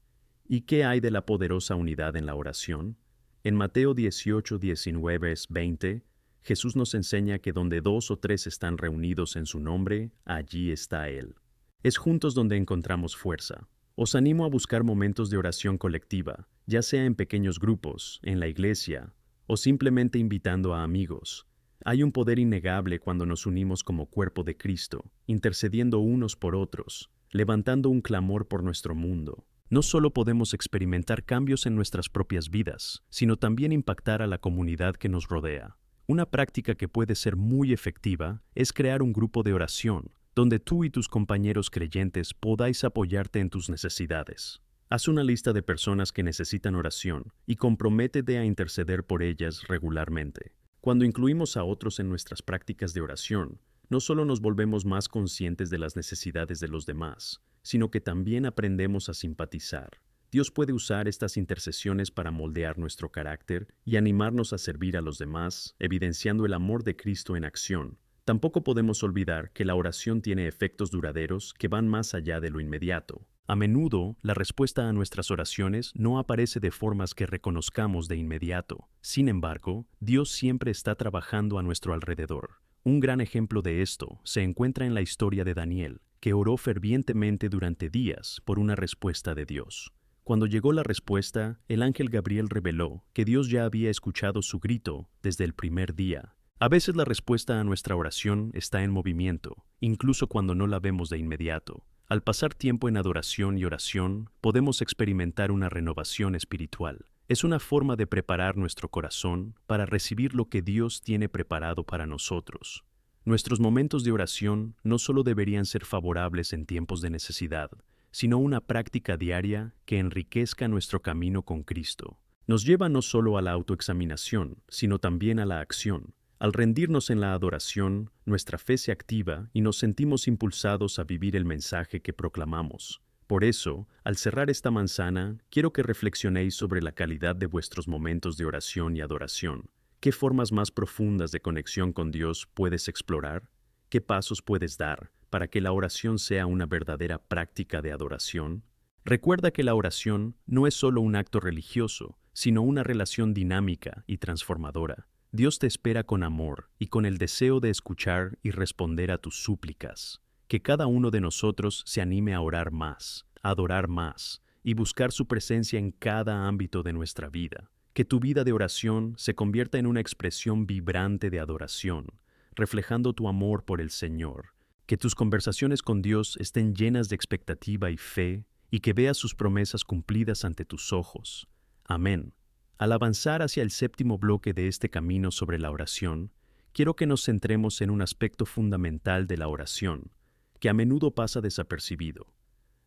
¿Y qué hay de la poderosa unidad en la oración? En Mateo 18:19-20, Jesús nos enseña que donde 2 o 3 están reunidos en su nombre, allí está Él. Es juntos donde encontramos fuerza. Os animo a buscar momentos de oración colectiva, ya sea en pequeños grupos, en la iglesia, o simplemente invitando a amigos. Hay un poder innegable cuando nos unimos como cuerpo de Cristo, intercediendo unos por otros, levantando un clamor por nuestro mundo. No solo podemos experimentar cambios en nuestras propias vidas, sino también impactar a la comunidad que nos rodea. Una práctica que puede ser muy efectiva es crear un grupo de oración, donde tú y tus compañeros creyentes podáis apoyarte en tus necesidades. Haz una lista de personas que necesitan oración y comprométete a interceder por ellas regularmente. Cuando incluimos a otros en nuestras prácticas de oración, no solo nos volvemos más conscientes de las necesidades de los demás, sino que también aprendemos a simpatizar. Dios puede usar estas intercesiones para moldear nuestro carácter y animarnos a servir a los demás, evidenciando el amor de Cristo en acción. Tampoco podemos olvidar que la oración tiene efectos duraderos que van más allá de lo inmediato. A menudo, la respuesta a nuestras oraciones no aparece de formas que reconozcamos de inmediato. Sin embargo, Dios siempre está trabajando a nuestro alrededor. Un gran ejemplo de esto se encuentra en la historia de Daniel, que oró fervientemente durante días por una respuesta de Dios. Cuando llegó la respuesta, el ángel Gabriel reveló que Dios ya había escuchado su grito desde el primer día. A veces la respuesta a nuestra oración está en movimiento, incluso cuando no la vemos de inmediato. Al pasar tiempo en adoración y oración, podemos experimentar una renovación espiritual. Es una forma de preparar nuestro corazón para recibir lo que Dios tiene preparado para nosotros. Nuestros momentos de oración no solo deberían ser favorables en tiempos de necesidad, sino una práctica diaria que enriquezca nuestro camino con Cristo. Nos lleva no solo a la autoexaminación, sino también a la acción. Al rendirnos en la adoración, nuestra fe se activa y nos sentimos impulsados a vivir el mensaje que proclamamos. Por eso, al cerrar esta manzana, quiero que reflexionéis sobre la calidad de vuestros momentos de oración y adoración. ¿Qué formas más profundas de conexión con Dios puedes explorar? ¿Qué pasos puedes dar para que la oración sea una verdadera práctica de adoración? Recuerda que la oración no es solo un acto religioso, sino una relación dinámica y transformadora. Dios te espera con amor y con el deseo de escuchar y responder a tus súplicas. Que cada uno de nosotros se anime a orar más, a adorar más y buscar su presencia en cada ámbito de nuestra vida. Que tu vida de oración se convierta en una expresión vibrante de adoración, reflejando tu amor por el Señor. Que tus conversaciones con Dios estén llenas de expectativa y fe y que veas sus promesas cumplidas ante tus ojos. Amén. Al avanzar hacia el séptimo bloque de este camino sobre la oración, quiero que nos centremos en un aspecto fundamental de la oración, que a menudo pasa desapercibido: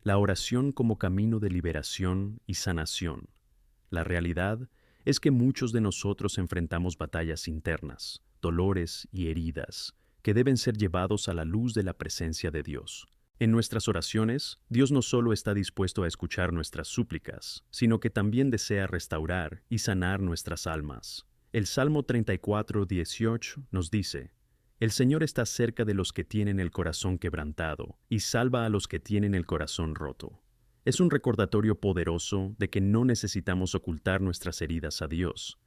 la oración como camino de liberación y sanación. La realidad es que muchos de nosotros enfrentamos batallas internas, dolores y heridas, que deben ser llevados a la luz de la presencia de Dios. En nuestras oraciones, Dios no solo está dispuesto a escuchar nuestras súplicas, sino que también desea restaurar y sanar nuestras almas. El Salmo 34:18 nos dice: El Señor está cerca de los que tienen el corazón quebrantado y salva a los que tienen el corazón roto. Es un recordatorio poderoso de que no necesitamos ocultar nuestras heridas a Dios.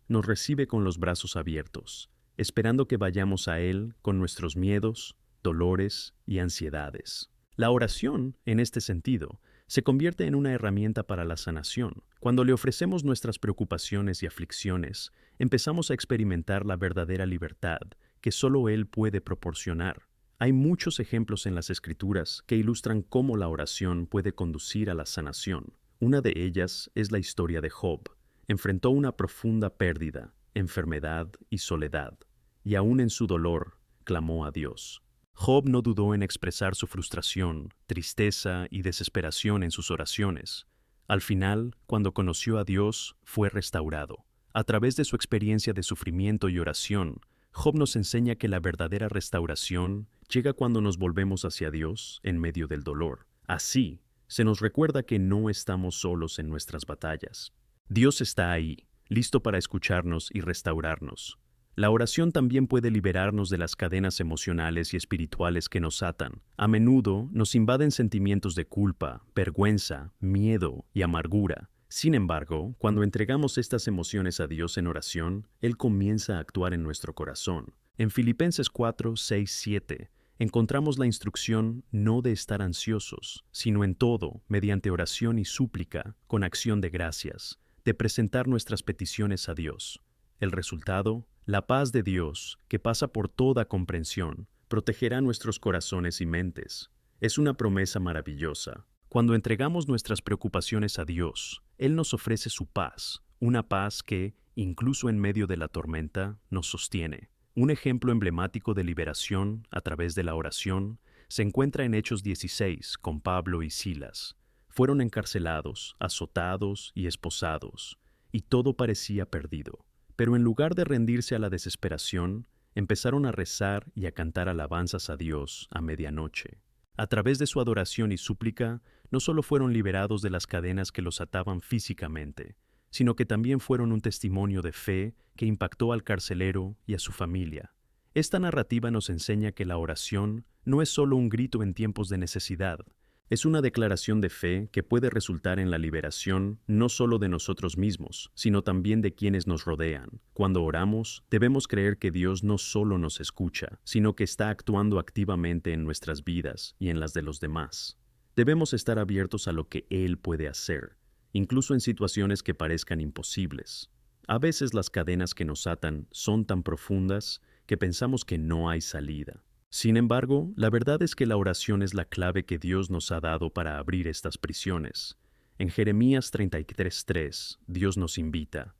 Nos recibe con los brazos abiertos, esperando que vayamos a Él con nuestros miedos, dolores y ansiedades. La oración, en este sentido, se convierte en una herramienta para la sanación. Cuando le ofrecemos nuestras preocupaciones y aflicciones, empezamos a experimentar la verdadera libertad que solo Él puede proporcionar. Hay muchos ejemplos en las Escrituras que ilustran cómo la oración puede conducir a la sanación. Una de ellas es la historia de Job. Enfrentó una profunda pérdida, enfermedad y soledad, y aún en su dolor, clamó a Dios. Job no dudó en expresar su frustración, tristeza y desesperación en sus oraciones. Al final, cuando conoció a Dios, fue restaurado. A través de su experiencia de sufrimiento y oración, Job nos enseña que la verdadera restauración llega cuando nos volvemos hacia Dios en medio del dolor. Así, se nos recuerda que no estamos solos en nuestras batallas. Dios está ahí, listo para escucharnos y restaurarnos. La oración también puede liberarnos de las cadenas emocionales y espirituales que nos atan. A menudo nos invaden sentimientos de culpa, vergüenza, miedo y amargura. Sin embargo, cuando entregamos estas emociones a Dios en oración, Él comienza a actuar en nuestro corazón. En Filipenses 4:6-7 encontramos la instrucción no de estar ansiosos, sino en todo, mediante oración y súplica, con acción de gracias, de presentar nuestras peticiones a Dios. El resultado: la paz de Dios, que pasa por toda comprensión, protegerá nuestros corazones y mentes. Es una promesa maravillosa. Cuando entregamos nuestras preocupaciones a Dios, Él nos ofrece su paz, una paz que, incluso en medio de la tormenta, nos sostiene. Un ejemplo emblemático de liberación a través de la oración se encuentra en Hechos 16 con Pablo y Silas. Fueron encarcelados, azotados y esposados, y todo parecía perdido. Pero en lugar de rendirse a la desesperación, empezaron a rezar y a cantar alabanzas a Dios a medianoche. A través de su adoración y súplica, no solo fueron liberados de las cadenas que los ataban físicamente, sino que también fueron un testimonio de fe que impactó al carcelero y a su familia. Esta narrativa nos enseña que la oración no es solo un grito en tiempos de necesidad, Es una declaración de fe que puede resultar en la liberación no solo de nosotros mismos, sino también de quienes nos rodean. Cuando oramos, debemos creer que Dios no solo nos escucha, sino que está actuando activamente en nuestras vidas y en las de los demás. Debemos estar abiertos a lo que Él puede hacer, incluso en situaciones que parezcan imposibles. A veces las cadenas que nos atan son tan profundas que pensamos que no hay salida. Sin embargo, la verdad es que la oración es la clave que Dios nos ha dado para abrir estas prisiones. En Jeremías 33:3, Dios nos invita: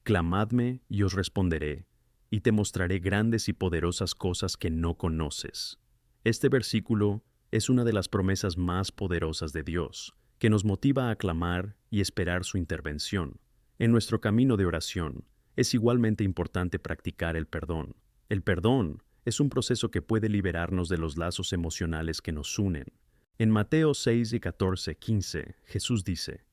«Clamadme y os responderé, y te mostraré grandes y poderosas cosas que no conoces». Este versículo es una de las promesas más poderosas de Dios, que nos motiva a clamar y esperar su intervención. En nuestro camino de oración, es igualmente importante practicar el perdón. El perdón es un proceso que puede liberarnos de los lazos emocionales que nos unen. En Mateo 6 y 14-15, Jesús dice: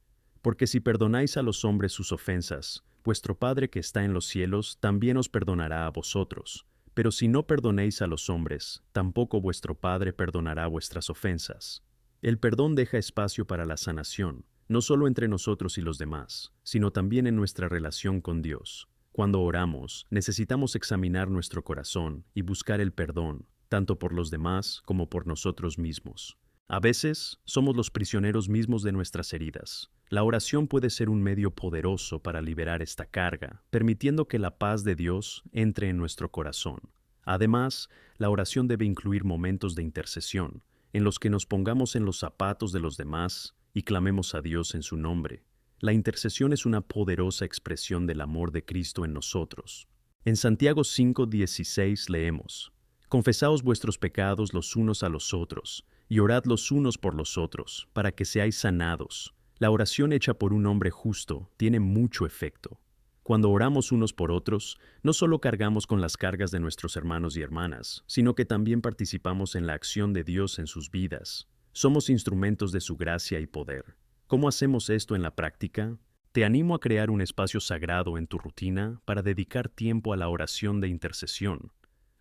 «Porque si perdonáis a los hombres sus ofensas, vuestro Padre que está en los cielos también os perdonará a vosotros. Pero si no perdonéis a los hombres, tampoco vuestro Padre perdonará vuestras ofensas». El perdón deja espacio para la sanación, no solo entre nosotros y los demás, sino también en nuestra relación con Dios. Cuando oramos, necesitamos examinar nuestro corazón y buscar el perdón, tanto por los demás como por nosotros mismos. A veces, somos los prisioneros mismos de nuestras heridas. La oración puede ser un medio poderoso para liberar esta carga, permitiendo que la paz de Dios entre en nuestro corazón. Además, la oración debe incluir momentos de intercesión, en los que nos pongamos en los zapatos de los demás y clamemos a Dios en su nombre. La intercesión es una poderosa expresión del amor de Cristo en nosotros. En Santiago 5:16 leemos: «Confesaos vuestros pecados los unos a los otros, y orad los unos por los otros, para que seáis sanados». La oración hecha por un hombre justo tiene mucho efecto. Cuando oramos unos por otros, no solo cargamos con las cargas de nuestros hermanos y hermanas, sino que también participamos en la acción de Dios en sus vidas. Somos instrumentos de su gracia y poder. ¿Cómo hacemos esto en la práctica? Te animo a crear un espacio sagrado en tu rutina para dedicar tiempo a la oración de intercesión.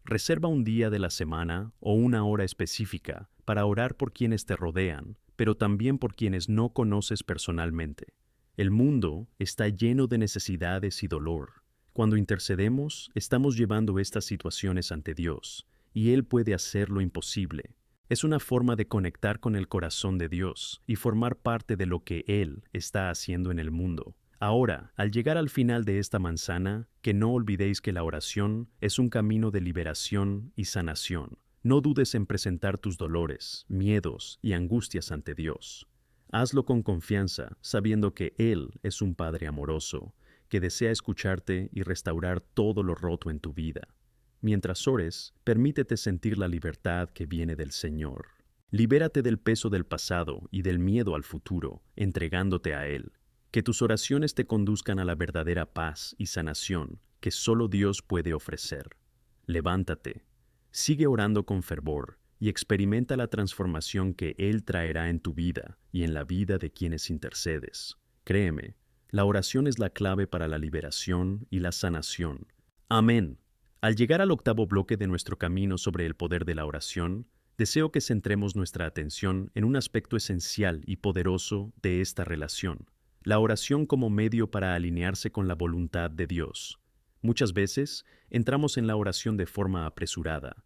Reserva un día de la semana o una hora específica para orar por quienes te rodean, pero también por quienes no conoces personalmente. El mundo está lleno de necesidades y dolor. Cuando intercedemos, estamos llevando estas situaciones ante Dios, y Él puede hacer lo imposible. Es una forma de conectar con el corazón de Dios y formar parte de lo que Él está haciendo en el mundo. Ahora, al llegar al final de esta manzana, que no olvidéis que la oración es un camino de liberación y sanación. No dudes en presentar tus dolores, miedos y angustias ante Dios. Hazlo con confianza, sabiendo que Él es un Padre amoroso, que desea escucharte y restaurar todo lo roto en tu vida. Mientras ores, permítete sentir la libertad que viene del Señor. Libérate del peso del pasado y del miedo al futuro, entregándote a Él. Que tus oraciones te conduzcan a la verdadera paz y sanación que solo Dios puede ofrecer. Levántate, sigue orando con fervor y experimenta la transformación que Él traerá en tu vida y en la vida de quienes intercedes. Créeme, la oración es la clave para la liberación y la sanación. Amén. Al llegar al octavo bloque de nuestro camino sobre el poder de la oración, deseo que centremos nuestra atención en un aspecto esencial y poderoso de esta relación: la oración como medio para alinearse con la voluntad de Dios. Muchas veces entramos en la oración de forma apresurada,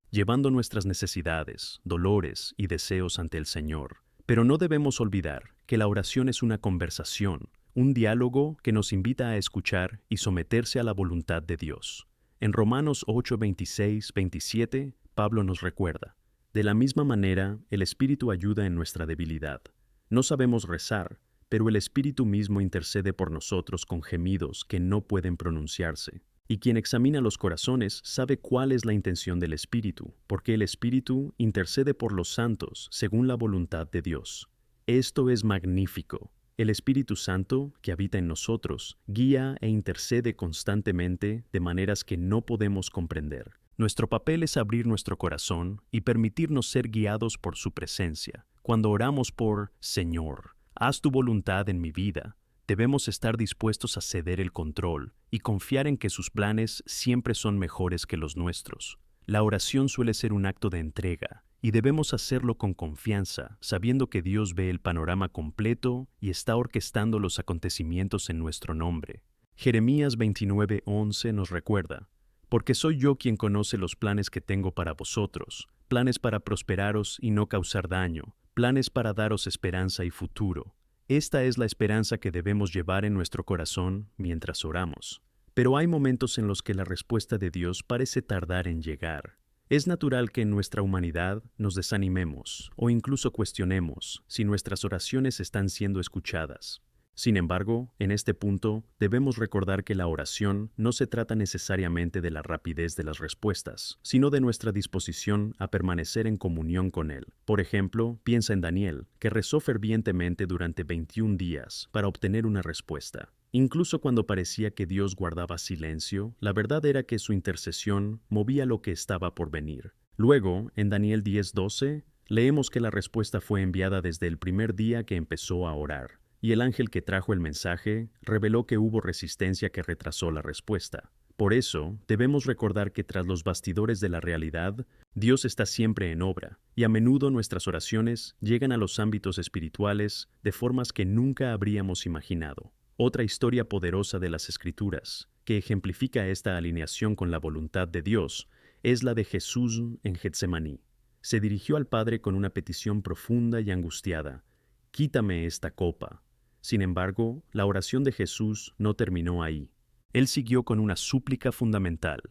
llevando nuestras necesidades, dolores y deseos ante el Señor. Pero no debemos olvidar que la oración es una conversación, un diálogo que nos invita a escuchar y someterse a la voluntad de Dios. En Romanos 8, 26, 27, Pablo nos recuerda: «De la misma manera, el Espíritu ayuda en nuestra debilidad. No sabemos rezar, pero el Espíritu mismo intercede por nosotros con gemidos que no pueden pronunciarse. Y quien examina los corazones sabe cuál es la intención del Espíritu, porque el Espíritu intercede por los santos según la voluntad de Dios». Esto es magnífico. El Espíritu Santo, que habita en nosotros, guía e intercede constantemente de maneras que no podemos comprender. Nuestro papel es abrir nuestro corazón y permitirnos ser guiados por su presencia. Cuando oramos por «Señor, haz tu voluntad en mi vida», debemos estar dispuestos a ceder el control y confiar en que sus planes siempre son mejores que los nuestros. La oración suele ser un acto de entrega, y debemos hacerlo con confianza, sabiendo que Dios ve el panorama completo y está orquestando los acontecimientos en nuestro nombre. Jeremías 29:11 nos recuerda: porque soy yo quien conoce los planes que tengo para vosotros, planes para prosperaros y no causar daño, planes para daros esperanza y futuro. Esta es la esperanza que debemos llevar en nuestro corazón mientras oramos. Pero hay momentos en los que la respuesta de Dios parece tardar en llegar. Es natural que en nuestra humanidad nos desanimemos o incluso cuestionemos si nuestras oraciones están siendo escuchadas. Sin embargo, en este punto, debemos recordar que la oración no se trata necesariamente de la rapidez de las respuestas, sino de nuestra disposición a permanecer en comunión con Él. Por ejemplo, piensa en Daniel, que rezó fervientemente durante 21 días para obtener una respuesta. Incluso cuando parecía que Dios guardaba silencio, la verdad era que su intercesión movía lo que estaba por venir. Luego, en Daniel 10:12, leemos que la respuesta fue enviada desde el primer día que empezó a orar. Y el ángel que trajo el mensaje reveló que hubo resistencia que retrasó la respuesta. Por eso, debemos recordar que tras los bastidores de la realidad, Dios está siempre en obra, y a menudo nuestras oraciones llegan a los ámbitos espirituales de formas que nunca habríamos imaginado. Otra historia poderosa de las Escrituras, que ejemplifica esta alineación con la voluntad de Dios, es la de Jesús en Getsemaní. Se dirigió al Padre con una petición profunda y angustiada: «Quítame esta copa». Sin embargo, la oración de Jesús no terminó ahí. Él siguió con una súplica fundamental: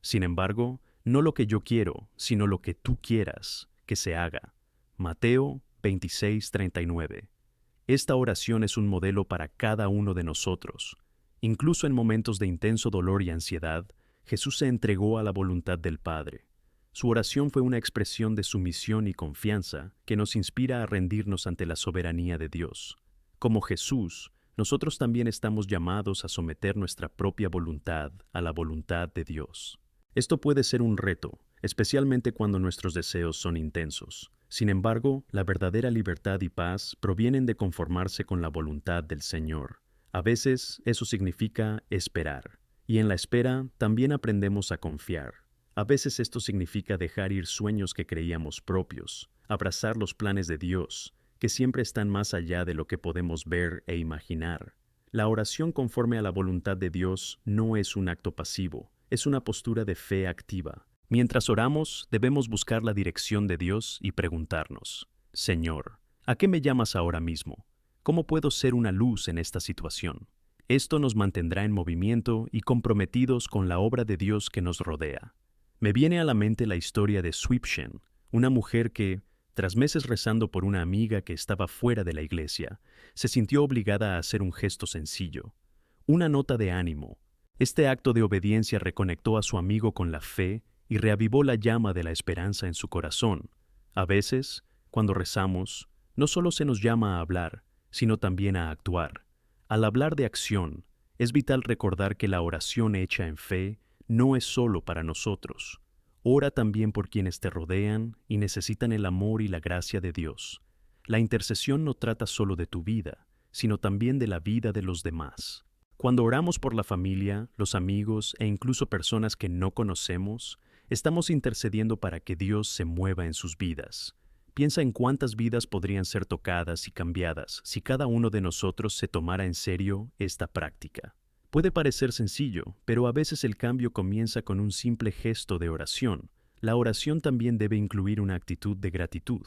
«Sin embargo, no lo que yo quiero, sino lo que tú quieras, que se haga». Mateo 26:39. Esta oración es un modelo para cada uno de nosotros. Incluso en momentos de intenso dolor y ansiedad, Jesús se entregó a la voluntad del Padre. Su oración fue una expresión de sumisión y confianza que nos inspira a rendirnos ante la soberanía de Dios. Como Jesús, nosotros también estamos llamados a someter nuestra propia voluntad a la voluntad de Dios. Esto puede ser un reto, especialmente cuando nuestros deseos son intensos. Sin embargo, la verdadera libertad y paz provienen de conformarse con la voluntad del Señor. A veces eso significa esperar, y en la espera también aprendemos a confiar. A veces esto significa dejar ir sueños que creíamos propios, abrazar los planes de Dios, que siempre están más allá de lo que podemos ver e imaginar. La oración conforme a la voluntad de Dios no es un acto pasivo, es una postura de fe activa. Mientras oramos, debemos buscar la dirección de Dios y preguntarnos: «Señor, ¿a qué me llamas ahora mismo? ¿Cómo puedo ser una luz en esta situación?». Esto nos mantendrá en movimiento y comprometidos con la obra de Dios que nos rodea. Me viene a la mente la historia de Swipshen, una mujer que, tras meses rezando por una amiga que estaba fuera de la iglesia, se sintió obligada a hacer un gesto sencillo, una nota de ánimo. Este acto de obediencia reconectó a su amigo con la fe y reavivó la llama de la esperanza en su corazón. A veces, cuando rezamos, no solo se nos llama a hablar, sino también a actuar. Al hablar de acción, es vital recordar que la oración hecha en fe no es solo para nosotros. Ora también por quienes te rodean y necesitan el amor y la gracia de Dios. La intercesión no trata solo de tu vida, sino también de la vida de los demás. Cuando oramos por la familia, los amigos e incluso personas que no conocemos, estamos intercediendo para que Dios se mueva en sus vidas. Piensa en cuántas vidas podrían ser tocadas y cambiadas si cada uno de nosotros se tomara en serio esta práctica. Puede parecer sencillo, pero a veces el cambio comienza con un simple gesto de oración. La oración también debe incluir una actitud de gratitud.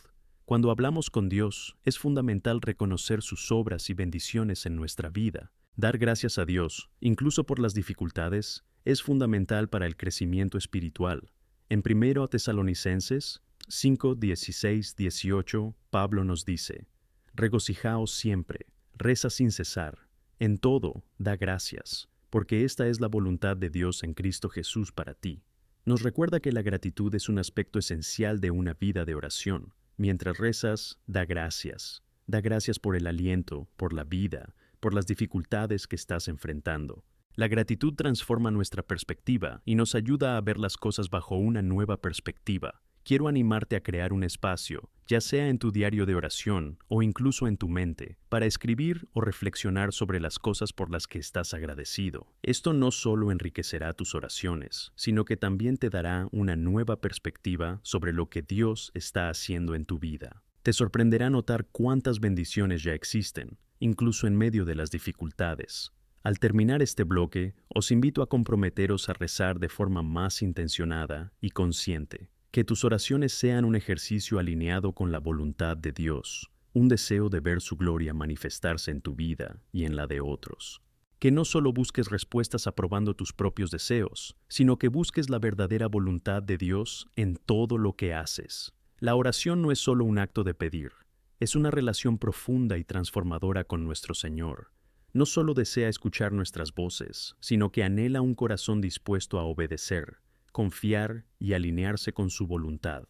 Cuando hablamos con Dios, es fundamental reconocer sus obras y bendiciones en nuestra vida. Dar gracias a Dios, incluso por las dificultades, es fundamental para el crecimiento espiritual. En 1 Tesalonicenses 5, 16, 18, Pablo nos dice: «Regocijaos siempre, reza sin cesar. En todo, da gracias, porque esta es la voluntad de Dios en Cristo Jesús para ti». Nos recuerda que la gratitud es un aspecto esencial de una vida de oración. Mientras rezas, da gracias. Da gracias por el aliento, por la vida, por las dificultades que estás enfrentando. La gratitud transforma nuestra perspectiva y nos ayuda a ver las cosas bajo una nueva perspectiva. Quiero animarte a crear un espacio ya sea en tu diario de oración o incluso en tu mente, para escribir o reflexionar sobre las cosas por las que estás agradecido. Esto no solo enriquecerá tus oraciones, sino que también te dará una nueva perspectiva sobre lo que Dios está haciendo en tu vida. Te sorprenderá notar cuántas bendiciones ya existen, incluso en medio de las dificultades. Al terminar este bloque, os invito a comprometeros a rezar de forma más intencionada y consciente. Que tus oraciones sean un ejercicio alineado con la voluntad de Dios, un deseo de ver su gloria manifestarse en tu vida y en la de otros. Que no solo busques respuestas aprobando tus propios deseos, sino que busques la verdadera voluntad de Dios en todo lo que haces. La oración no es solo un acto de pedir, es una relación profunda y transformadora con nuestro Señor. No solo desea escuchar nuestras voces, sino que anhela un corazón dispuesto a obedecer, confiar y alinearse con su voluntad.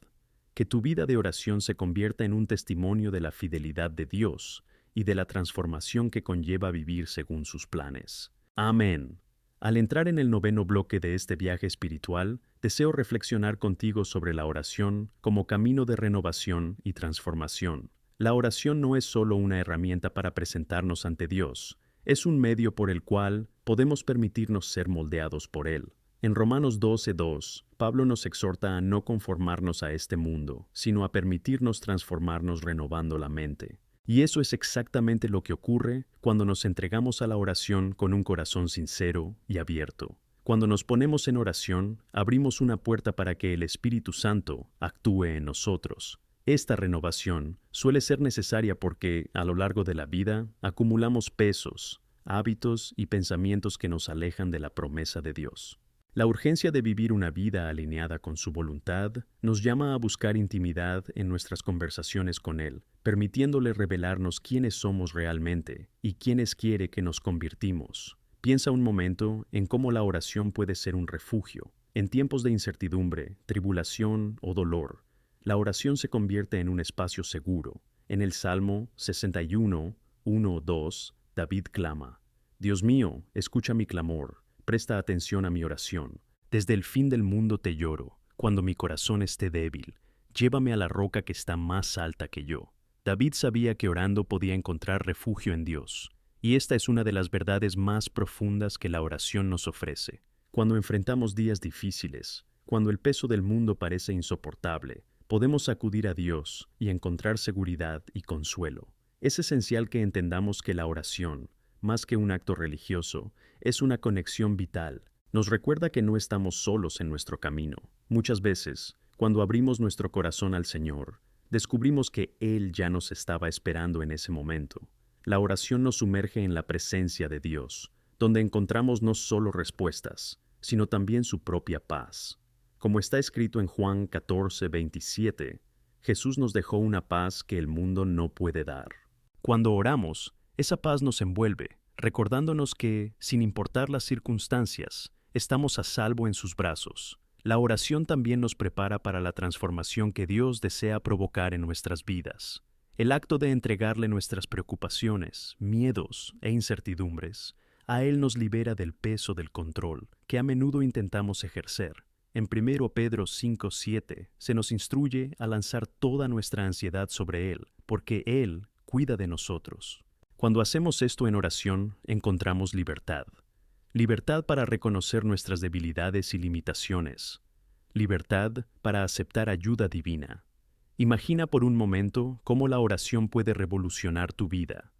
Que tu vida de oración se convierta en un testimonio de la fidelidad de Dios y de la transformación que conlleva vivir según sus planes. Amén. Al entrar en el noveno bloque de este viaje espiritual, deseo reflexionar contigo sobre la oración como camino de renovación y transformación. La oración no es solo una herramienta para presentarnos ante Dios, es un medio por el cual podemos permitirnos ser moldeados por Él. En Romanos 12:2, Pablo nos exhorta a no conformarnos a este mundo, sino a permitirnos transformarnos renovando la mente. Y eso es exactamente lo que ocurre cuando nos entregamos a la oración con un corazón sincero y abierto. Cuando nos ponemos en oración, abrimos una puerta para que el Espíritu Santo actúe en nosotros. Esta renovación suele ser necesaria porque, a lo largo de la vida, acumulamos pesos, hábitos y pensamientos que nos alejan de la promesa de Dios. La urgencia de vivir una vida alineada con su voluntad nos llama a buscar intimidad en nuestras conversaciones con Él, permitiéndole revelarnos quiénes somos realmente y quiénes quiere que nos convirtimos. Piensa un momento en cómo la oración puede ser un refugio. En tiempos de incertidumbre, tribulación o dolor, la oración se convierte en un espacio seguro. En el Salmo 61, 1-2, David clama: Dios mío, escucha mi clamor. Presta atención a mi oración. Desde el fin del mundo te lloro, cuando mi corazón esté débil. Llévame a la roca que está más alta que yo. David sabía que orando podía encontrar refugio en Dios, y esta es una de las verdades más profundas que la oración nos ofrece. Cuando enfrentamos días difíciles, cuando el peso del mundo parece insoportable, podemos acudir a Dios y encontrar seguridad y consuelo. Es esencial que entendamos que la oración, más que un acto religioso, es una conexión vital. Nos recuerda que no estamos solos en nuestro camino. Muchas veces, cuando abrimos nuestro corazón al Señor, descubrimos que Él ya nos estaba esperando en ese momento. La oración nos sumerge en la presencia de Dios, donde encontramos no solo respuestas, sino también su propia paz. Como está escrito en Juan 14:27, Jesús nos dejó una paz que el mundo no puede dar. Cuando oramos, esa paz nos envuelve, recordándonos que, sin importar las circunstancias, estamos a salvo en sus brazos. La oración también nos prepara para la transformación que Dios desea provocar en nuestras vidas. El acto de entregarle nuestras preocupaciones, miedos e incertidumbres a Él nos libera del peso del control que a menudo intentamos ejercer. En 1 Pedro 5:7 se nos instruye a lanzar toda nuestra ansiedad sobre Él, porque Él cuida de nosotros. Cuando hacemos esto en oración, encontramos libertad. Libertad para reconocer nuestras debilidades y limitaciones. Libertad para aceptar ayuda divina. Imagina por un momento cómo la oración puede revolucionar tu vida.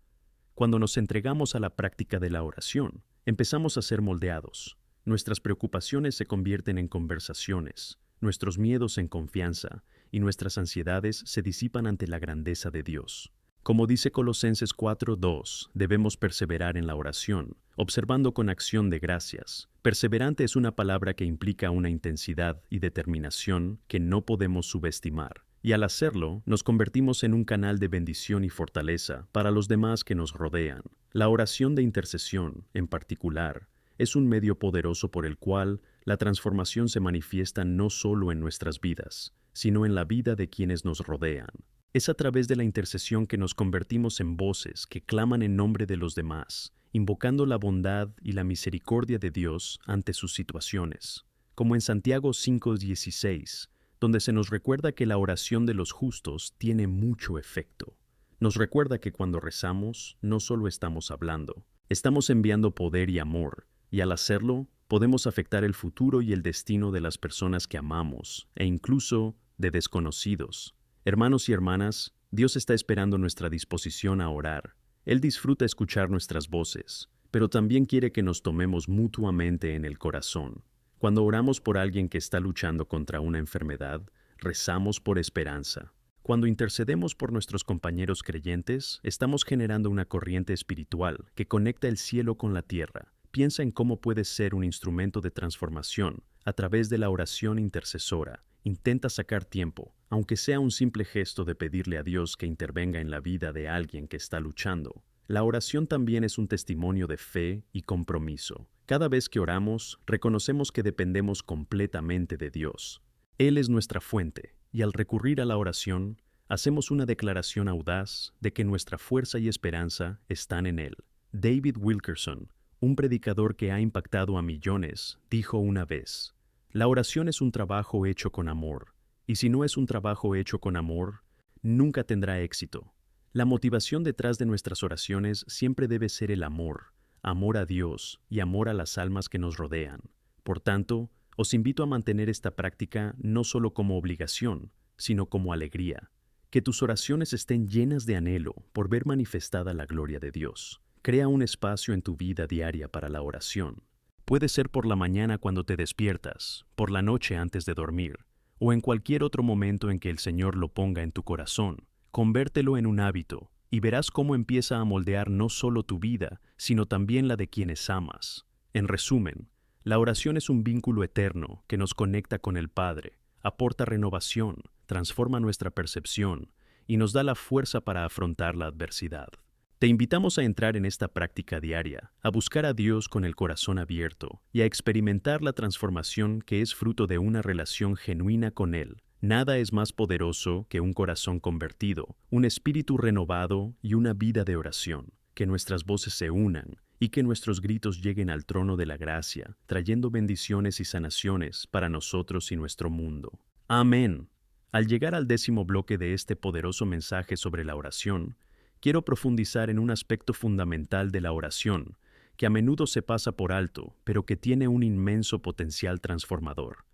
Cuando nos entregamos a la práctica de la oración, empezamos a ser moldeados. Nuestras preocupaciones se convierten en conversaciones, nuestros miedos en confianza y nuestras ansiedades se disipan ante la grandeza de Dios. Como dice Colosenses 4:2, debemos perseverar en la oración, observando con acción de gracias. Perseverante es una palabra que implica una intensidad y determinación que no podemos subestimar, y al hacerlo, nos convertimos en un canal de bendición y fortaleza para los demás que nos rodean. La oración de intercesión, en particular, es un medio poderoso por el cual la transformación se manifiesta no solo en nuestras vidas, sino en la vida de quienes nos rodean. Es a través de la intercesión que nos convertimos en voces que claman en nombre de los demás, invocando la bondad y la misericordia de Dios ante sus situaciones. Como en Santiago 5:16, donde se nos recuerda que la oración de los justos tiene mucho efecto. Nos recuerda que cuando rezamos, no solo estamos hablando, estamos enviando poder y amor, y al hacerlo, podemos afectar el futuro y el destino de las personas que amamos, e incluso de desconocidos. Hermanos y hermanas, Dios está esperando nuestra disposición a orar. Él disfruta escuchar nuestras voces, pero también quiere que nos tomemos mutuamente en el corazón. Cuando oramos por alguien que está luchando contra una enfermedad, rezamos por esperanza. Cuando intercedemos por nuestros compañeros creyentes, estamos generando una corriente espiritual que conecta el cielo con la tierra. Piensa en cómo puedes ser un instrumento de transformación a través de la oración intercesora. Intenta sacar tiempo, aunque sea un simple gesto de pedirle a Dios que intervenga en la vida de alguien que está luchando. La oración también es un testimonio de fe y compromiso. Cada vez que oramos, reconocemos que dependemos completamente de Dios. Él es nuestra fuente, y al recurrir a la oración, hacemos una declaración audaz de que nuestra fuerza y esperanza están en Él. David Wilkerson, un predicador que ha impactado a millones, dijo una vez: la oración es un trabajo hecho con amor, y si no es un trabajo hecho con amor, nunca tendrá éxito. La motivación detrás de nuestras oraciones siempre debe ser el amor, amor a Dios y amor a las almas que nos rodean. Por tanto, os invito a mantener esta práctica no solo como obligación, sino como alegría. Que tus oraciones estén llenas de anhelo por ver manifestada la gloria de Dios. Crea un espacio en tu vida diaria para la oración. Puede ser por la mañana cuando te despiertas, por la noche antes de dormir, o en cualquier otro momento en que el Señor lo ponga en tu corazón. Convértelo en un hábito y verás cómo empieza a moldear no solo tu vida, sino también la de quienes amas. En resumen, la oración es un vínculo eterno que nos conecta con el Padre, aporta renovación, transforma nuestra percepción y nos da la fuerza para afrontar la adversidad. Te invitamos a entrar en esta práctica diaria, a buscar a Dios con el corazón abierto y a experimentar la transformación que es fruto de una relación genuina con Él. Nada es más poderoso que un corazón convertido, un espíritu renovado y una vida de oración. Que nuestras voces se unan y que nuestros gritos lleguen al trono de la gracia, trayendo bendiciones y sanaciones para nosotros y nuestro mundo. Amén. Al llegar al 10º bloque de este poderoso mensaje sobre la oración, quiero profundizar en un aspecto fundamental de la oración, que a menudo se pasa por alto, pero que tiene un inmenso potencial transformador.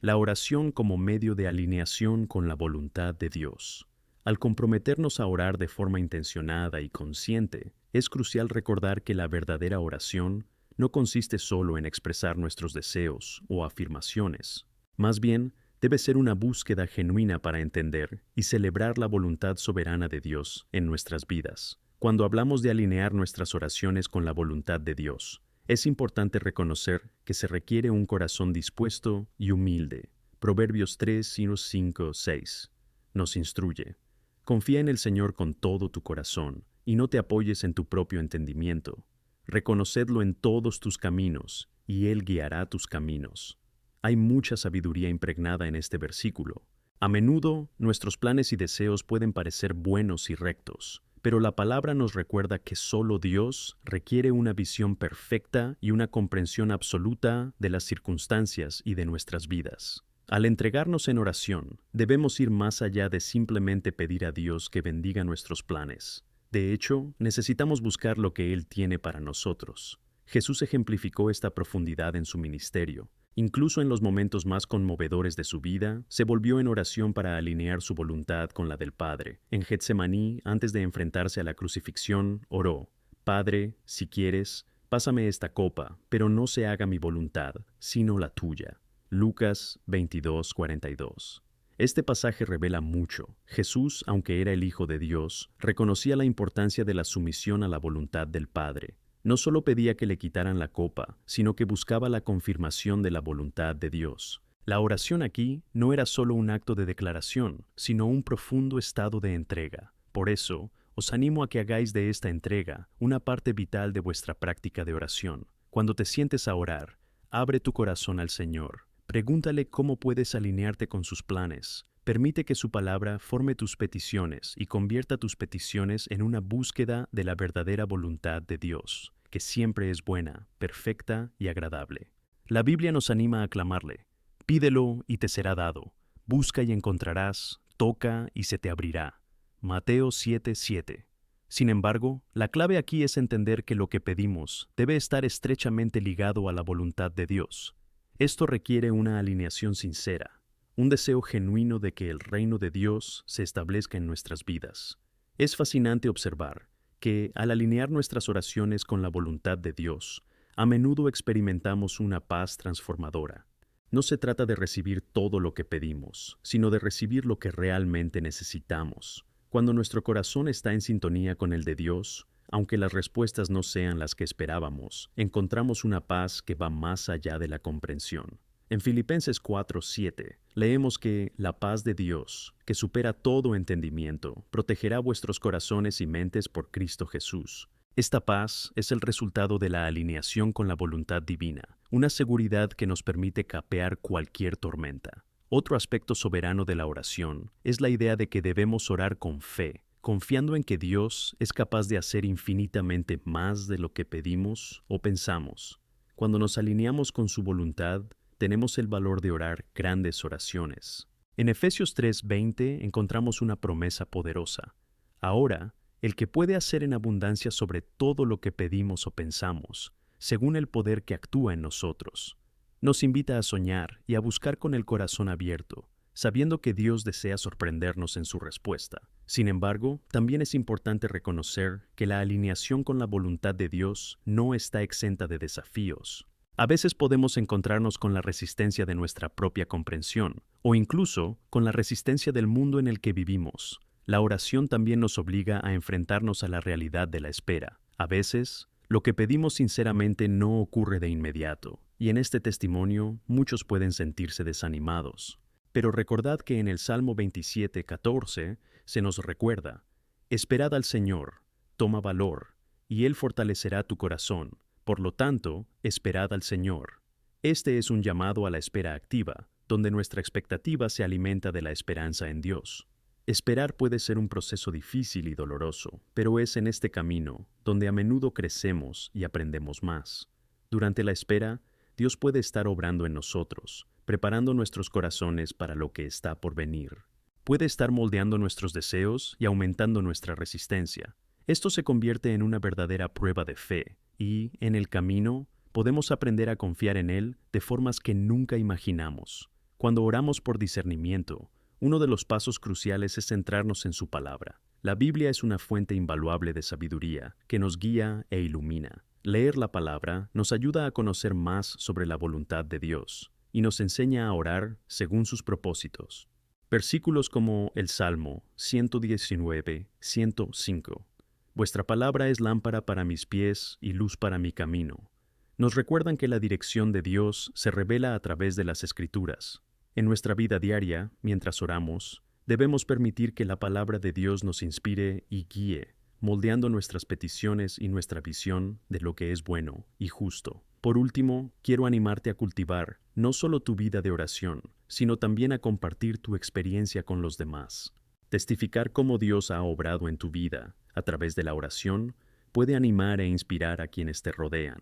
La oración como medio de alineación con la voluntad de Dios. Al comprometernos a orar de forma intencionada y consciente, es crucial recordar que la verdadera oración no consiste solo en expresar nuestros deseos o afirmaciones. Más bien, debe ser una búsqueda genuina para entender y celebrar la voluntad soberana de Dios en nuestras vidas. Cuando hablamos de alinear nuestras oraciones con la voluntad de Dios, es importante reconocer que se requiere un corazón dispuesto y humilde. Proverbios 3:5-6 nos instruye: confía en el Señor con todo tu corazón y no te apoyes en tu propio entendimiento. Reconocedlo en todos tus caminos y Él guiará tus caminos. Hay mucha sabiduría impregnada en este versículo. A menudo, nuestros planes y deseos pueden parecer buenos y rectos, pero la palabra nos recuerda que solo Dios requiere una visión perfecta y una comprensión absoluta de las circunstancias y de nuestras vidas. Al entregarnos en oración, debemos ir más allá de simplemente pedir a Dios que bendiga nuestros planes. De hecho, necesitamos buscar lo que Él tiene para nosotros. Jesús ejemplificó esta profundidad en su ministerio. Incluso en los momentos más conmovedores de su vida, se volvió en oración para alinear su voluntad con la del Padre. En Getsemaní, antes de enfrentarse a la crucifixión, oró: Padre, si quieres, pásame esta copa, pero no se haga mi voluntad, sino la tuya. Lucas 22:42. Este pasaje revela mucho. Jesús, aunque era el Hijo de Dios, reconocía la importancia de la sumisión a la voluntad del Padre. No solo pedía que le quitaran la copa, sino que buscaba la confirmación de la voluntad de Dios. La oración aquí no era solo un acto de declaración, sino un profundo estado de entrega. Por eso, os animo a que hagáis de esta entrega una parte vital de vuestra práctica de oración. Cuando te sientes a orar, abre tu corazón al Señor. Pregúntale cómo puedes alinearte con sus planes. Permite que su palabra forme tus peticiones y convierta tus peticiones en una búsqueda de la verdadera voluntad de Dios, que siempre es buena, perfecta y agradable. La Biblia nos anima a clamarle: pídelo y te será dado, Busca y encontrarás, toca y se te abrirá. Mateo 7:7. Sin embargo, la clave aquí es entender que lo que pedimos debe estar estrechamente ligado a la voluntad de Dios. Esto requiere una alineación sincera, un deseo genuino de que el reino de Dios se establezca en nuestras vidas. Es fascinante observar que, al alinear nuestras oraciones con la voluntad de Dios, a menudo experimentamos una paz transformadora. No se trata de recibir todo lo que pedimos, sino de recibir lo que realmente necesitamos. Cuando nuestro corazón está en sintonía con el de Dios, aunque las respuestas no sean las que esperábamos, encontramos una paz que va más allá de la comprensión. En Filipenses 4:7 leemos que la paz de Dios, que supera todo entendimiento, protegerá vuestros corazones y mentes por Cristo Jesús. Esta paz es el resultado de la alineación con la voluntad divina, una seguridad que nos permite capear cualquier tormenta. Otro aspecto soberano de la oración es la idea de que debemos orar con fe, confiando en que Dios es capaz de hacer infinitamente más de lo que pedimos o pensamos. Cuando nos alineamos con su voluntad, tenemos el valor de orar grandes oraciones. En Efesios 3:20 encontramos una promesa poderosa. Ahora, el que puede hacer en abundancia sobre todo lo que pedimos o pensamos, según el poder que actúa en nosotros, nos invita a soñar y a buscar con el corazón abierto, sabiendo que Dios desea sorprendernos en su respuesta. Sin embargo, también es importante reconocer que la alineación con la voluntad de Dios no está exenta de desafíos. A veces podemos encontrarnos con la resistencia de nuestra propia comprensión, o incluso con la resistencia del mundo en el que vivimos. La oración también nos obliga a enfrentarnos a la realidad de la espera. A veces, lo que pedimos sinceramente no ocurre de inmediato, y en este testimonio muchos pueden sentirse desanimados. Pero recordad que en el Salmo 27:14 se nos recuerda: esperad al Señor, toma valor, y Él fortalecerá tu corazón. Por lo tanto, esperad al Señor. Este es un llamado a la espera activa, donde nuestra expectativa se alimenta de la esperanza en Dios. Esperar puede ser un proceso difícil y doloroso, pero es en este camino donde a menudo crecemos y aprendemos más. Durante la espera, Dios puede estar obrando en nosotros, preparando nuestros corazones para lo que está por venir. Puede estar moldeando nuestros deseos y aumentando nuestra resistencia. Esto se convierte en una verdadera prueba de fe, y, en el camino, podemos aprender a confiar en Él de formas que nunca imaginamos. Cuando oramos por discernimiento, uno de los pasos cruciales es centrarnos en su palabra. La Biblia es una fuente invaluable de sabiduría que nos guía e ilumina. Leer la palabra nos ayuda a conocer más sobre la voluntad de Dios y nos enseña a orar según sus propósitos. Versículos como el Salmo 119:105. Vuestra palabra es lámpara para mis pies y luz para mi camino. Nos recuerdan que la dirección de Dios se revela a través de las Escrituras. En nuestra vida diaria, mientras oramos, debemos permitir que la palabra de Dios nos inspire y guíe, moldeando nuestras peticiones y nuestra visión de lo que es bueno y justo. Por último, quiero animarte a cultivar no solo tu vida de oración, sino también a compartir tu experiencia con los demás. Testificar cómo Dios ha obrado en tu vida a través de la oración puede animar e inspirar a quienes te rodean.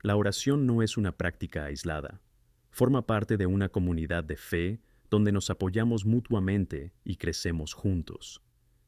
La oración no es una práctica aislada. Forma parte de una comunidad de fe donde nos apoyamos mutuamente y crecemos juntos.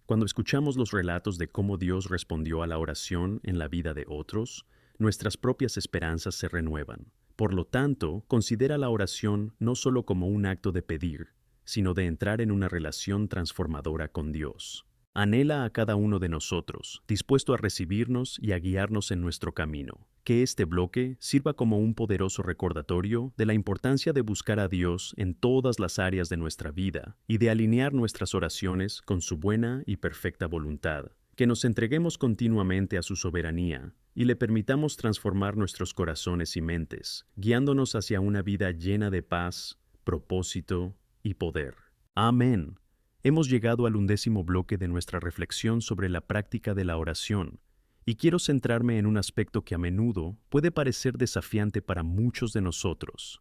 Cuando escuchamos los relatos de cómo Dios respondió a la oración en la vida de otros, nuestras propias esperanzas se renuevan. Por lo tanto, considera la oración no solo como un acto de pedir, sino de entrar en una relación transformadora con Dios. Anhela a cada uno de nosotros, dispuesto a recibirnos y a guiarnos en nuestro camino. Que este bloque sirva como un poderoso recordatorio de la importancia de buscar a Dios en todas las áreas de nuestra vida y de alinear nuestras oraciones con su buena y perfecta voluntad. Que nos entreguemos continuamente a su soberanía y le permitamos transformar nuestros corazones y mentes, guiándonos hacia una vida llena de paz, propósito y poder. Amén. Hemos llegado al 11º bloque de nuestra reflexión sobre la práctica de la oración, y quiero centrarme en un aspecto que a menudo puede parecer desafiante para muchos de nosotros: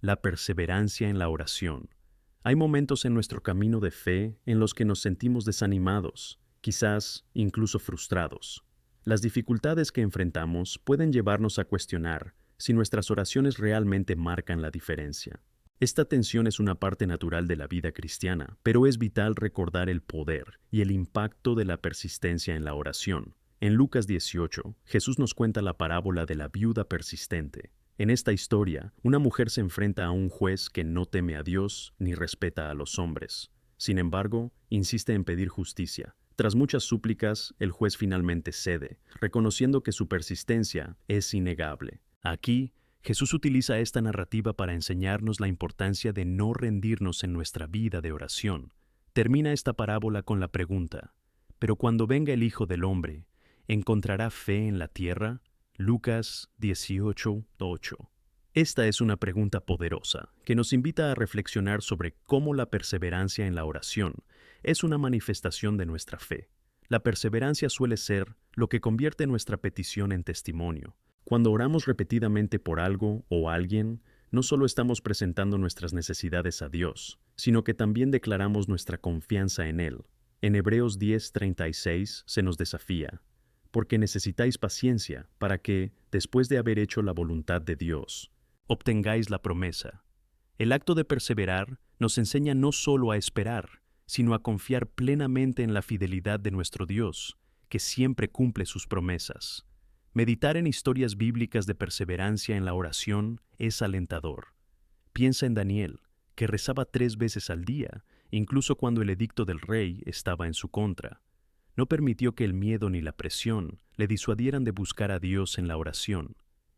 la perseverancia en la oración. Hay momentos en nuestro camino de fe en los que nos sentimos desanimados, quizás incluso frustrados. Las dificultades que enfrentamos pueden llevarnos a cuestionar si nuestras oraciones realmente marcan la diferencia. Esta tensión es una parte natural de la vida cristiana, pero es vital recordar el poder y el impacto de la persistencia en la oración. En Lucas 18, Jesús nos cuenta la parábola de la viuda persistente. En esta historia, una mujer se enfrenta a un juez que no teme a Dios ni respeta a los hombres. Sin embargo, insiste en pedir justicia. Tras muchas súplicas, el juez finalmente cede, reconociendo que su persistencia es innegable. Aquí, Jesús utiliza esta narrativa para enseñarnos la importancia de no rendirnos en nuestra vida de oración. Termina esta parábola con la pregunta: «Pero cuando venga el Hijo del Hombre, ¿encontrará fe en la tierra?». Lucas 18:8. Esta es una pregunta poderosa que nos invita a reflexionar sobre cómo la perseverancia en la oración es una manifestación de nuestra fe. La perseverancia suele ser lo que convierte nuestra petición en testimonio. Cuando oramos repetidamente por algo o alguien, no solo estamos presentando nuestras necesidades a Dios, sino que también declaramos nuestra confianza en Él. En Hebreos 10:36 se nos desafía: «Porque necesitáis paciencia para que, después de haber hecho la voluntad de Dios, obtengáis la promesa». El acto de perseverar nos enseña no solo a esperar, sino a confiar plenamente en la fidelidad de nuestro Dios, que siempre cumple sus promesas. Meditar en historias bíblicas de perseverancia en la oración es alentador. Piensa en Daniel, que rezaba 3 veces al día, incluso cuando el edicto del rey estaba en su contra. No permitió que el miedo ni la presión le disuadieran de buscar a Dios en la oración.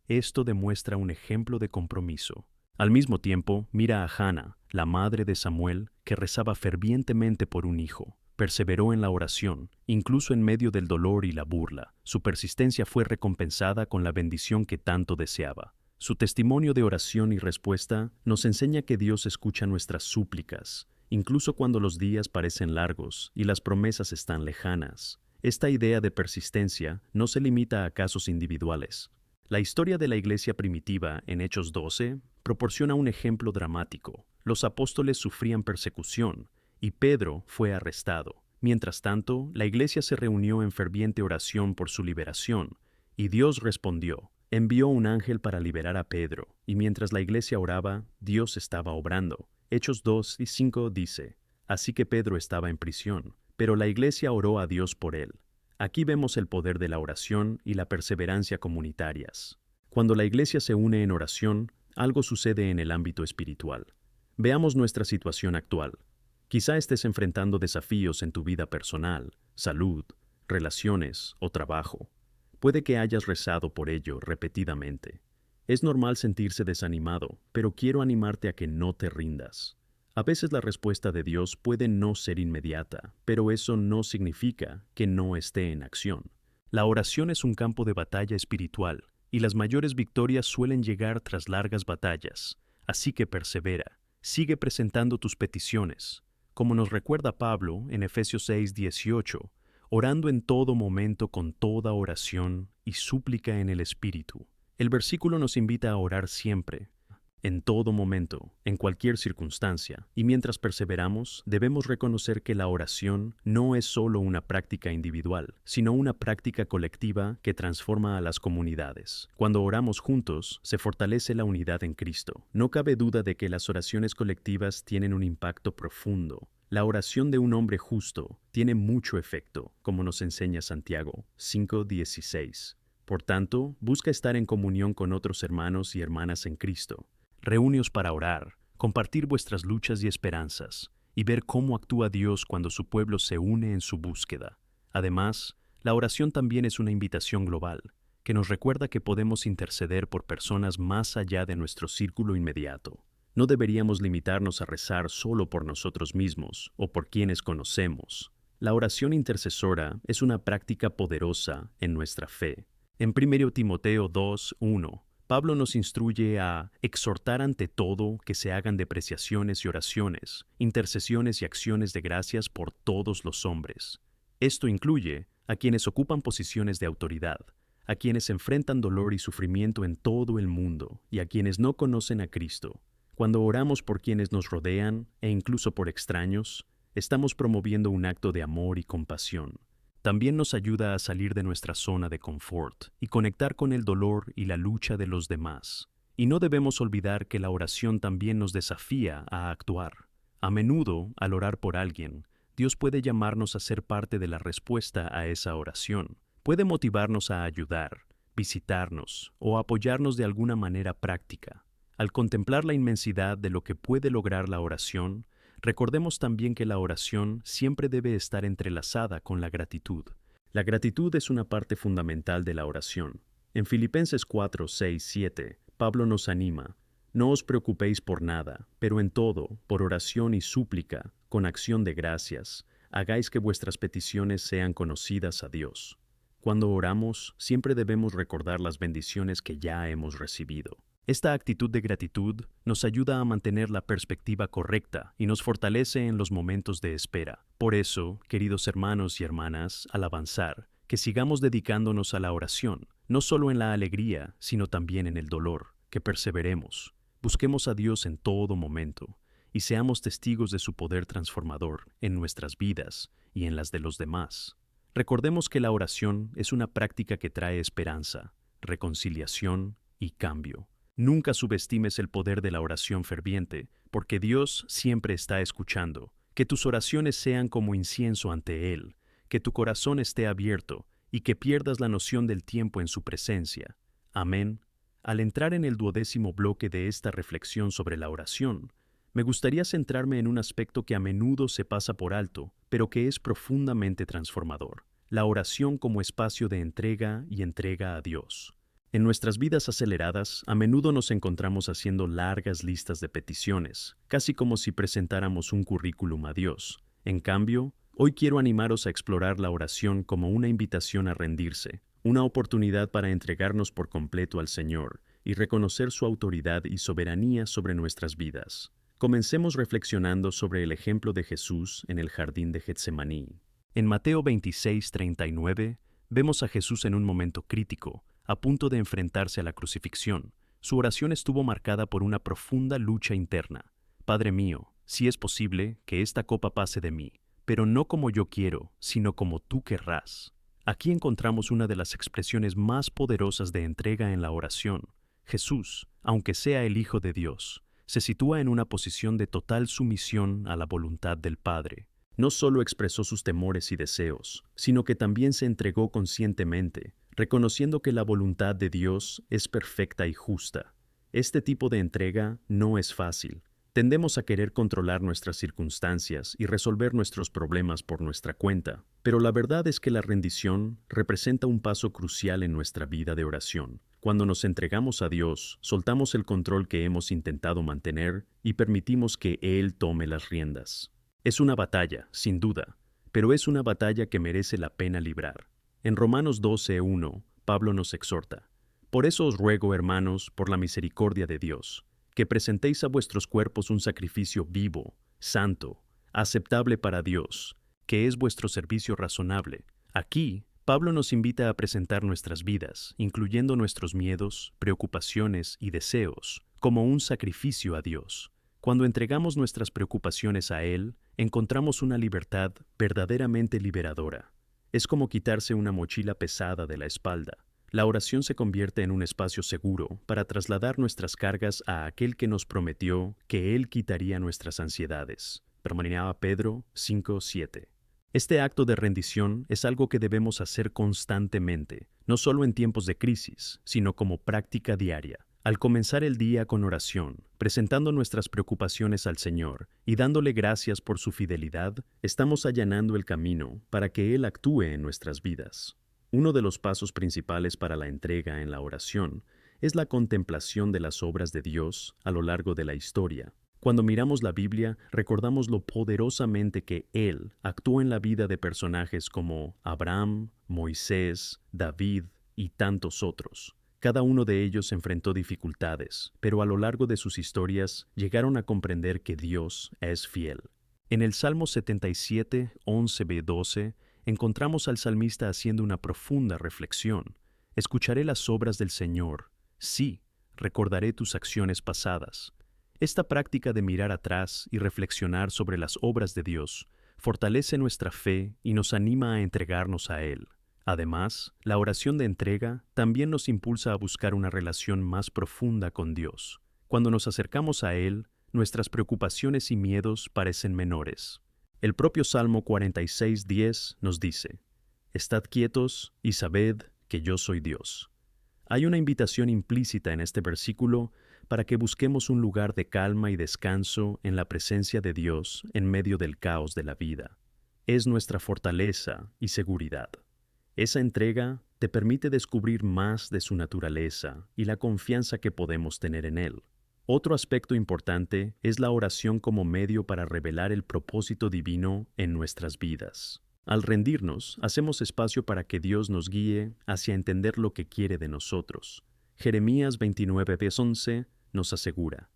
Esto demuestra un ejemplo de compromiso. Al mismo tiempo, mira a Hannah, la madre de Samuel, que rezaba fervientemente por un hijo. Perseveró en la oración, incluso en medio del dolor y la burla. Su persistencia fue recompensada con la bendición que tanto deseaba. Su testimonio de oración y respuesta nos enseña que Dios escucha nuestras súplicas, incluso cuando los días parecen largos y las promesas están lejanas. Esta idea de persistencia no se limita a casos individuales. La historia de la iglesia primitiva en Hechos 12 proporciona un ejemplo dramático. Los apóstoles sufrían persecución y Pedro fue arrestado. Mientras tanto, la iglesia se reunió en ferviente oración por su liberación, y Dios respondió. Envió un ángel para liberar a Pedro, y mientras la iglesia oraba, Dios estaba obrando. Hechos 2:5 dice: «Así que Pedro estaba en prisión, pero la iglesia oró a Dios por él». Aquí vemos el poder de la oración y la perseverancia comunitarias. Cuando la iglesia se une en oración, algo sucede en el ámbito espiritual. Veamos nuestra situación actual. Quizá estés enfrentando desafíos en tu vida personal, salud, relaciones o trabajo. Puede que hayas rezado por ello repetidamente. Es normal sentirse desanimado, pero quiero animarte a que no te rindas. A veces la respuesta de Dios puede no ser inmediata, pero eso no significa que no esté en acción. La oración es un campo de batalla espiritual, y las mayores victorias suelen llegar tras largas batallas. Así que persevera, sigue presentando tus peticiones. Como nos recuerda Pablo en Efesios 6:18, orando en todo momento con toda oración y súplica en el Espíritu. El versículo nos invita a orar siempre, en todo momento, en cualquier circunstancia, y mientras perseveramos, debemos reconocer que la oración no es solo una práctica individual, sino una práctica colectiva que transforma a las comunidades. Cuando oramos juntos, se fortalece la unidad en Cristo. No cabe duda de que las oraciones colectivas tienen un impacto profundo. La oración de un hombre justo tiene mucho efecto, como nos enseña Santiago 5:16. Por tanto, busca estar en comunión con otros hermanos y hermanas en Cristo. Reúneos para orar, compartir vuestras luchas y esperanzas, y ver cómo actúa Dios cuando su pueblo se une en su búsqueda. Además, la oración también es una invitación global, que nos recuerda que podemos interceder por personas más allá de nuestro círculo inmediato. No deberíamos limitarnos a rezar solo por nosotros mismos o por quienes conocemos. La oración intercesora es una práctica poderosa en nuestra fe. En 1 Timoteo 2:1, Pablo nos instruye a exhortar ante todo que se hagan depreciaciones y oraciones, intercesiones y acciones de gracias por todos los hombres. Esto incluye a quienes ocupan posiciones de autoridad, a quienes enfrentan dolor y sufrimiento en todo el mundo y a quienes no conocen a Cristo. Cuando oramos por quienes nos rodean e incluso por extraños, estamos promoviendo un acto de amor y compasión. También nos ayuda a salir de nuestra zona de confort y conectar con el dolor y la lucha de los demás. Y no debemos olvidar que la oración también nos desafía a actuar. A menudo, al orar por alguien, Dios puede llamarnos a ser parte de la respuesta a esa oración. Puede motivarnos a ayudar, visitarnos o apoyarnos de alguna manera práctica. Al contemplar la inmensidad de lo que puede lograr la oración, recordemos también que la oración siempre debe estar entrelazada con la gratitud. La gratitud es una parte fundamental de la oración. En Filipenses 4, 6, 7, Pablo nos anima: no os preocupéis por nada, pero en todo, por oración y súplica, con acción de gracias, hagáis que vuestras peticiones sean conocidas a Dios. Cuando oramos, siempre debemos recordar las bendiciones que ya hemos recibido. Esta actitud de gratitud nos ayuda a mantener la perspectiva correcta y nos fortalece en los momentos de espera. Por eso, queridos hermanos y hermanas, al avanzar, que sigamos dedicándonos a la oración, no solo en la alegría, sino también en el dolor, que perseveremos. Busquemos a Dios en todo momento y seamos testigos de su poder transformador en nuestras vidas y en las de los demás. Recordemos que la oración es una práctica que trae esperanza, reconciliación y cambio. Nunca subestimes el poder de la oración ferviente, porque Dios siempre está escuchando. Que tus oraciones sean como incienso ante Él, que tu corazón esté abierto y que pierdas la noción del tiempo en su presencia. Amén. Al entrar en el 12º bloque de esta reflexión sobre la oración, me gustaría centrarme en un aspecto que a menudo se pasa por alto, pero que es profundamente transformador: la oración como espacio de entrega y entrega a Dios. En nuestras vidas aceleradas, a menudo nos encontramos haciendo largas listas de peticiones, casi como si presentáramos un currículum a Dios. En cambio, hoy quiero animaros a explorar la oración como una invitación a rendirse, una oportunidad para entregarnos por completo al Señor y reconocer su autoridad y soberanía sobre nuestras vidas. Comencemos reflexionando sobre el ejemplo de Jesús en el jardín de Getsemaní. En Mateo 26:39, vemos a Jesús en un momento crítico, a punto de enfrentarse a la crucifixión. Su oración estuvo marcada por una profunda lucha interna. Padre mío, si es posible, que esta copa pase de mí, pero no como yo quiero, sino como tú querrás. Aquí encontramos una de las expresiones más poderosas de entrega en la oración. Jesús, aunque sea el Hijo de Dios, se sitúa en una posición de total sumisión a la voluntad del Padre. No solo expresó sus temores y deseos, sino que también se entregó conscientemente, reconociendo que la voluntad de Dios es perfecta y justa. Este tipo de entrega no es fácil. Tendemos a querer controlar nuestras circunstancias y resolver nuestros problemas por nuestra cuenta, pero la verdad es que la rendición representa un paso crucial en nuestra vida de oración. Cuando nos entregamos a Dios, soltamos el control que hemos intentado mantener y permitimos que Él tome las riendas. Es una batalla, sin duda, pero es una batalla que merece la pena librar. En Romanos 12:1, Pablo nos exhorta: por eso os ruego, hermanos, por la misericordia de Dios, que presentéis a vuestros cuerpos un sacrificio vivo, santo, aceptable para Dios, que es vuestro servicio razonable. Aquí, Pablo nos invita a presentar nuestras vidas, incluyendo nuestros miedos, preocupaciones y deseos, como un sacrificio a Dios. Cuando entregamos nuestras preocupaciones a Él, encontramos una libertad verdaderamente liberadora. Es como quitarse una mochila pesada de la espalda. La oración se convierte en un espacio seguro para trasladar nuestras cargas a aquel que nos prometió que Él quitaría nuestras ansiedades. Primera Pedro 5:7. Este acto de rendición es algo que debemos hacer constantemente, no solo en tiempos de crisis, sino como práctica diaria. Al comenzar el día con oración, presentando nuestras preocupaciones al Señor y dándole gracias por su fidelidad, estamos allanando el camino para que Él actúe en nuestras vidas. Uno de los pasos principales para la entrega en la oración es la contemplación de las obras de Dios a lo largo de la historia. Cuando miramos la Biblia, recordamos lo poderosamente que Él actuó en la vida de personajes como Abraham, Moisés, David y tantos otros. Cada uno de ellos enfrentó dificultades, pero a lo largo de sus historias llegaron a comprender que Dios es fiel. En el Salmo 77, 11b-12, encontramos al salmista haciendo una profunda reflexión. Escucharé las obras del Señor. Sí, recordaré tus acciones pasadas. Esta práctica de mirar atrás y reflexionar sobre las obras de Dios fortalece nuestra fe y nos anima a entregarnos a Él. Además, la oración de entrega también nos impulsa a buscar una relación más profunda con Dios. Cuando nos acercamos a Él, nuestras preocupaciones y miedos parecen menores. El propio Salmo 46:10 nos dice: Estad quietos y sabed que yo soy Dios. Hay una invitación implícita en este versículo para que busquemos un lugar de calma y descanso en la presencia de Dios en medio del caos de la vida. Es nuestra fortaleza y seguridad. Esa entrega te permite descubrir más de su naturaleza y la confianza que podemos tener en Él. Otro aspecto importante es la oración como medio para revelar el propósito divino en nuestras vidas. Al rendirnos, hacemos espacio para que Dios nos guíe hacia entender lo que quiere de nosotros. Jeremías 29:11 nos asegura: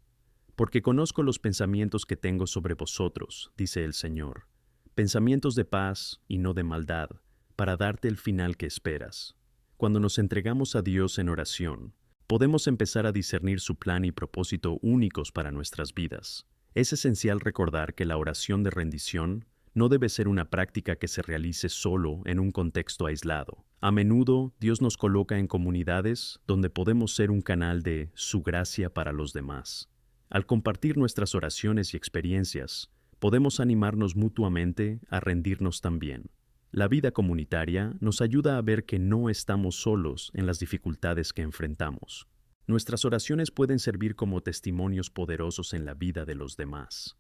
Porque conozco los pensamientos que tengo sobre vosotros, dice el Señor, pensamientos de paz y no de maldad, para darte el final que esperas. Cuando nos entregamos a Dios en oración, podemos empezar a discernir su plan y propósito únicos para nuestras vidas. Es esencial recordar que la oración de rendición no debe ser una práctica que se realice solo en un contexto aislado. A menudo, Dios nos coloca en comunidades donde podemos ser un canal de su gracia para los demás. Al compartir nuestras oraciones y experiencias, podemos animarnos mutuamente a rendirnos también. La vida comunitaria nos ayuda a ver que no estamos solos en las dificultades que enfrentamos. Nuestras oraciones pueden servir como testimonios poderosos en la vida de los demás.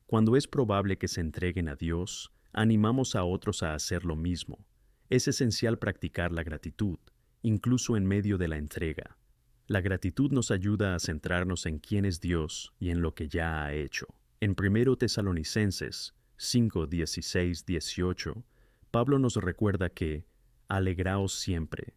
Cuando es probable que se entreguen a Dios, animamos a otros a hacer lo mismo. Es esencial practicar la gratitud, incluso en medio de la entrega. La gratitud nos ayuda a centrarnos en quién es Dios y en lo que ya ha hecho. En 1 Tesalonicenses 5:16-18, Pablo nos recuerda que alegraos siempre,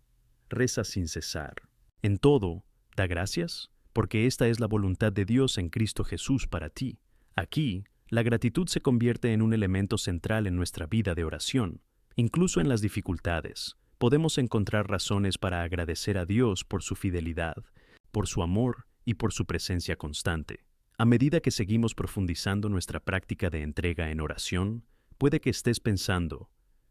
reza sin cesar. En todo, da gracias, porque esta es la voluntad de Dios en Cristo Jesús para ti. Aquí, la gratitud se convierte en un elemento central en nuestra vida de oración. Incluso en las dificultades, podemos encontrar razones para agradecer a Dios por su fidelidad, por su amor y por su presencia constante. A medida que seguimos profundizando nuestra práctica de entrega en oración, puede que estés pensando: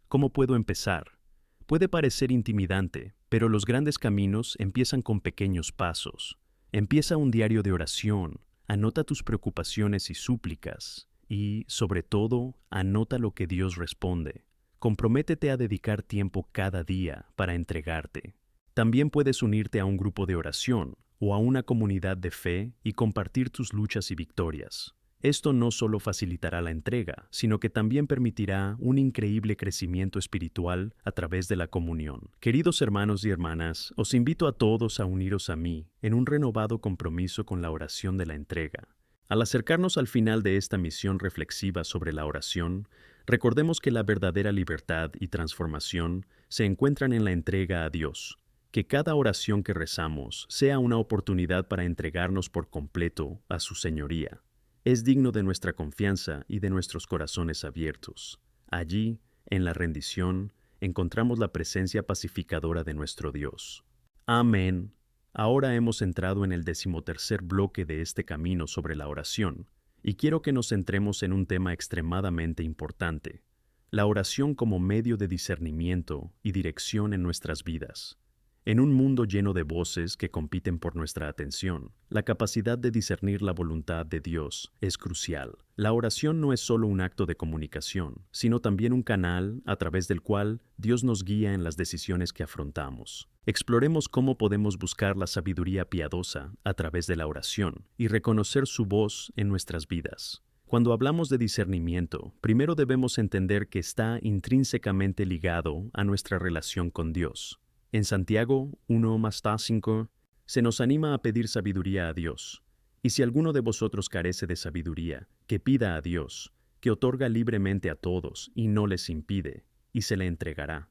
¿cómo puedo empezar? Puede parecer intimidante, pero los grandes caminos empiezan con pequeños pasos. Empieza un diario de oración, anota tus preocupaciones y súplicas, y, sobre todo, anota lo que Dios responde. Comprométete a dedicar tiempo cada día para entregarte. También puedes unirte a un grupo de oración o a una comunidad de fe y compartir tus luchas y victorias. Esto no solo facilitará la entrega, sino que también permitirá un increíble crecimiento espiritual a través de la comunión. Queridos hermanos y hermanas, os invito a todos a uniros a mí en un renovado compromiso con la oración de la entrega. Al acercarnos al final de esta misión reflexiva sobre la oración, recordemos que la verdadera libertad y transformación se encuentran en la entrega a Dios. Que cada oración que rezamos sea una oportunidad para entregarnos por completo a su señoría. Es digno de nuestra confianza y de nuestros corazones abiertos. Allí, en la rendición, encontramos la presencia pacificadora de nuestro Dios. Amén. Ahora hemos entrado en el 13º bloque de este camino sobre la oración, y quiero que nos centremos en un tema extremadamente importante: la oración como medio de discernimiento y dirección en nuestras vidas. En un mundo lleno de voces que compiten por nuestra atención, la capacidad de discernir la voluntad de Dios es crucial. La oración no es solo un acto de comunicación, sino también un canal a través del cual Dios nos guía en las decisiones que afrontamos. Exploremos cómo podemos buscar la sabiduría piadosa a través de la oración y reconocer su voz en nuestras vidas. Cuando hablamos de discernimiento, primero debemos entender que está intrínsecamente ligado a nuestra relación con Dios. En Santiago 1:5 se nos anima a pedir sabiduría a Dios. Y si alguno de vosotros carece de sabiduría, que pida a Dios, que otorga libremente a todos y no les impide, y se le entregará.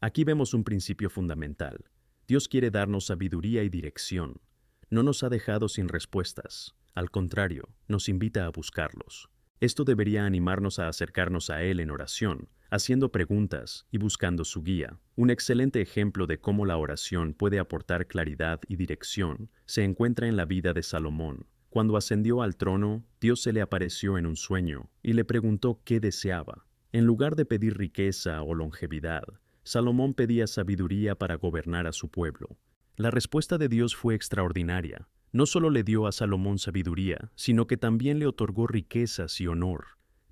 Aquí vemos un principio fundamental. Dios quiere darnos sabiduría y dirección. No nos ha dejado sin respuestas. Al contrario, nos invita a buscarlos. Esto debería animarnos a acercarnos a Él en oración, haciendo preguntas y buscando su guía. Un excelente ejemplo de cómo la oración puede aportar claridad y dirección se encuentra en la vida de Salomón. Cuando ascendió al trono, Dios se le apareció en un sueño y le preguntó qué deseaba. En lugar de pedir riqueza o longevidad, Salomón pedía sabiduría para gobernar a su pueblo. La respuesta de Dios fue extraordinaria. No solo le dio a Salomón sabiduría, sino que también le otorgó riquezas y honor.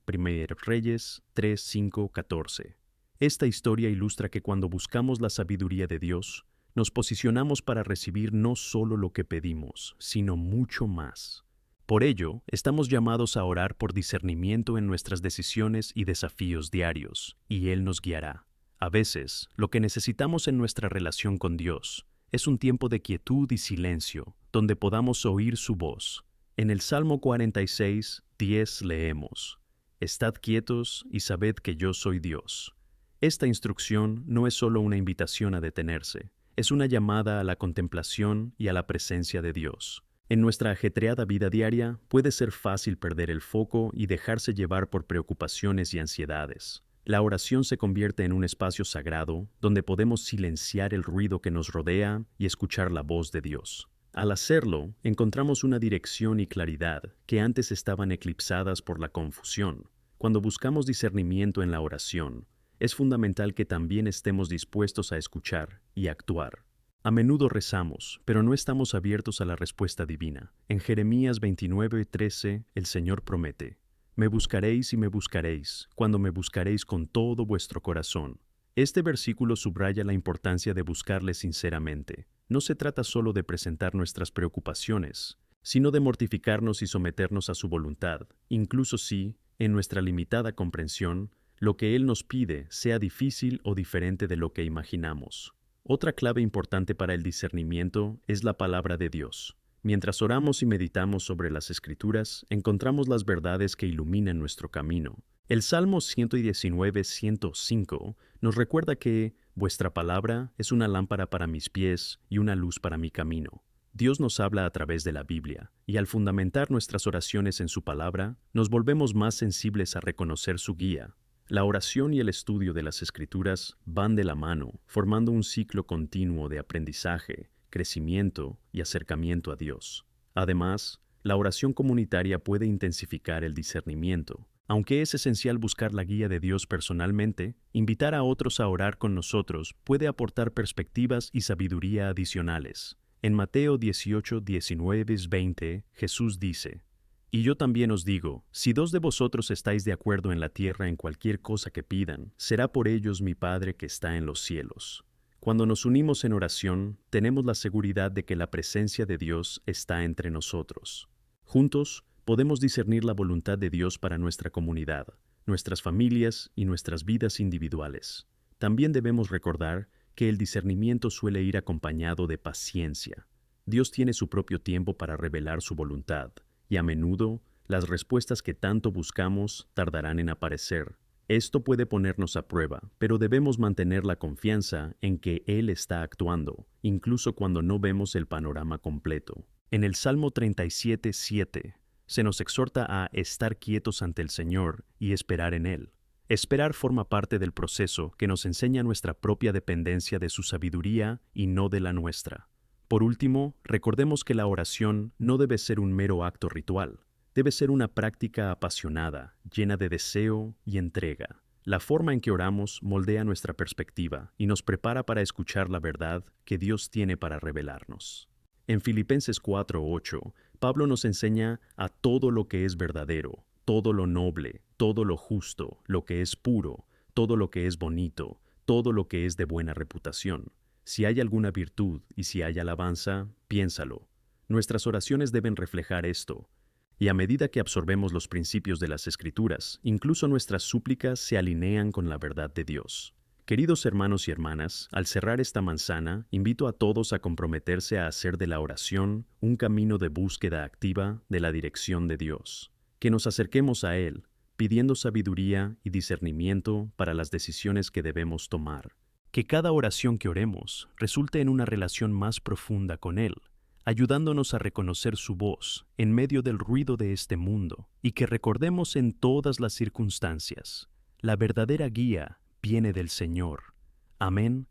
Primer Reyes 3, 5, 14. Esta historia ilustra que cuando buscamos la sabiduría de Dios, nos posicionamos para recibir no solo lo que pedimos, sino mucho más. Por ello, estamos llamados a orar por discernimiento en nuestras decisiones y desafíos diarios, y Él nos guiará. A veces, lo que necesitamos en nuestra relación con Dios es un tiempo de quietud y silencio, donde podamos oír su voz. En el Salmo 46, 10 leemos: Estad quietos y sabed que yo soy Dios. Esta instrucción no es solo una invitación a detenerse, es una llamada a la contemplación y a la presencia de Dios. En nuestra ajetreada vida diaria puede ser fácil perder el foco y dejarse llevar por preocupaciones y ansiedades. La oración se convierte en un espacio sagrado donde podemos silenciar el ruido que nos rodea y escuchar la voz de Dios. Al hacerlo, encontramos una dirección y claridad que antes estaban eclipsadas por la confusión. Cuando buscamos discernimiento en la oración, es fundamental que también estemos dispuestos a escuchar y actuar. A menudo rezamos, pero no estamos abiertos a la respuesta divina. En Jeremías 29:13, el Señor promete: Me buscaréis y me buscaréis, cuando me buscaréis con todo vuestro corazón. Este versículo subraya la importancia de buscarle sinceramente. No se trata solo de presentar nuestras preocupaciones, sino de mortificarnos y someternos a su voluntad, incluso si, en nuestra limitada comprensión, lo que Él nos pide sea difícil o diferente de lo que imaginamos. Otra clave importante para el discernimiento es la palabra de Dios. Mientras oramos y meditamos sobre las Escrituras, encontramos las verdades que iluminan nuestro camino. El Salmo 119:105 nos recuerda que vuestra palabra es una lámpara para mis pies y una luz para mi camino. Dios nos habla a través de la Biblia, y al fundamentar nuestras oraciones en su palabra, nos volvemos más sensibles a reconocer su guía. La oración y el estudio de las Escrituras van de la mano, formando un ciclo continuo de aprendizaje, crecimiento y acercamiento a Dios. Además, la oración comunitaria puede intensificar el discernimiento. Aunque es esencial buscar la guía de Dios personalmente, invitar a otros a orar con nosotros puede aportar perspectivas y sabiduría adicionales. En Mateo 18:19-20, Jesús dice: Y yo también os digo, si dos de vosotros estáis de acuerdo en la tierra en cualquier cosa que pidan, será por ellos mi Padre que está en los cielos. Cuando nos unimos en oración, tenemos la seguridad de que la presencia de Dios está entre nosotros. Juntos, podemos discernir la voluntad de Dios para nuestra comunidad, nuestras familias y nuestras vidas individuales. También debemos recordar que el discernimiento suele ir acompañado de paciencia. Dios tiene su propio tiempo para revelar su voluntad, y a menudo las respuestas que tanto buscamos tardarán en aparecer. Esto puede ponernos a prueba, pero debemos mantener la confianza en que Él está actuando, incluso cuando no vemos el panorama completo. En el Salmo 37:7 se nos exhorta a estar quietos ante el Señor y esperar en Él. Esperar forma parte del proceso que nos enseña nuestra propia dependencia de su sabiduría y no de la nuestra. Por último, recordemos que la oración no debe ser un mero acto ritual. Debe ser una práctica apasionada, llena de deseo y entrega. La forma en que oramos moldea nuestra perspectiva y nos prepara para escuchar la verdad que Dios tiene para revelarnos. En Filipenses 4:8, Pablo nos enseña a todo lo que es verdadero, todo lo noble, todo lo justo, lo que es puro, todo lo que es bonito, todo lo que es de buena reputación. Si hay alguna virtud y si hay alabanza, piénsalo. Nuestras oraciones deben reflejar esto. Y a medida que absorbemos los principios de las Escrituras, incluso nuestras súplicas se alinean con la verdad de Dios. Queridos hermanos y hermanas, al cerrar esta manzana, invito a todos a comprometerse a hacer de la oración un camino de búsqueda activa de la dirección de Dios. Que nos acerquemos a Él, pidiendo sabiduría y discernimiento para las decisiones que debemos tomar. Que cada oración que oremos resulte en una relación más profunda con Él, ayudándonos a reconocer su voz en medio del ruido de este mundo, y que recordemos en todas las circunstancias: la verdadera guía viene del Señor. Amén.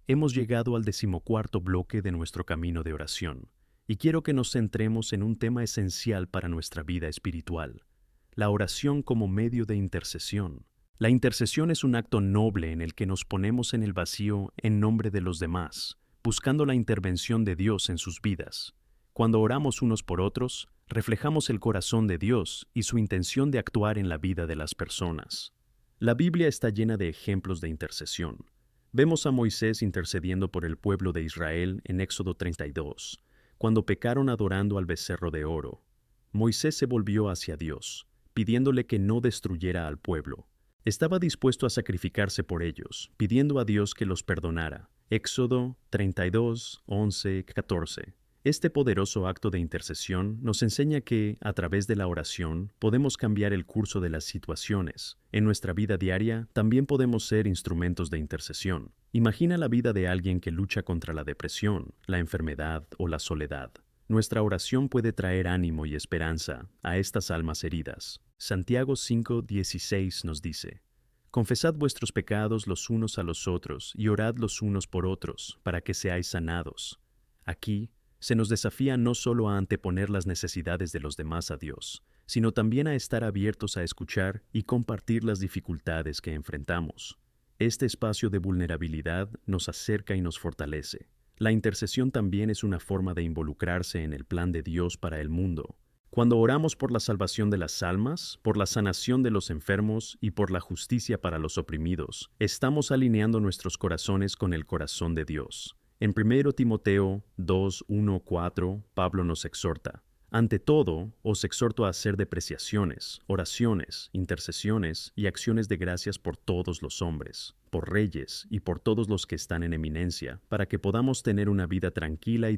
Hemos llegado al 14º bloque de nuestro camino de oración, y quiero que nos centremos en un tema esencial para nuestra vida espiritual: la oración como medio de intercesión. La intercesión es un acto noble en el que nos ponemos en el vacío en nombre de los demás, buscando la intervención de Dios en sus vidas. Cuando oramos unos por otros, reflejamos el corazón de Dios y su intención de actuar en la vida de las personas. La Biblia está llena de ejemplos de intercesión. Vemos a Moisés intercediendo por el pueblo de Israel en Éxodo 32, cuando pecaron adorando al becerro de oro. Moisés se volvió hacia Dios, pidiéndole que no destruyera al pueblo. Estaba dispuesto a sacrificarse por ellos, pidiendo a Dios que los perdonara. Éxodo 32, 11, 14. Este poderoso acto de intercesión nos enseña que, a través de la oración, podemos cambiar el curso de las situaciones. En nuestra vida diaria, también podemos ser instrumentos de intercesión. Imagina la vida de alguien que lucha contra la depresión, la enfermedad o la soledad. Nuestra oración puede traer ánimo y esperanza a estas almas heridas. Santiago 5:16 nos dice: Confesad vuestros pecados los unos a los otros y orad los unos por otros, para que seáis sanados. Aquí se nos desafía no solo a anteponer las necesidades de los demás a Dios, sino también a estar abiertos a escuchar y compartir las dificultades que enfrentamos. Este espacio de vulnerabilidad nos acerca y nos fortalece. La intercesión también es una forma de involucrarse en el plan de Dios para el mundo. Cuando oramos por la salvación de las almas, por la sanación de los enfermos y por la justicia para los oprimidos, estamos alineando nuestros corazones con el corazón de Dios. En 1 Timoteo 2, 1, 4, Pablo nos exhorta: Ante todo, os exhorto a hacer depreciaciones, oraciones, intercesiones y acciones de gracias por todos los hombres, por reyes y por todos los que están en eminencia, para que podamos tener una vida tranquila,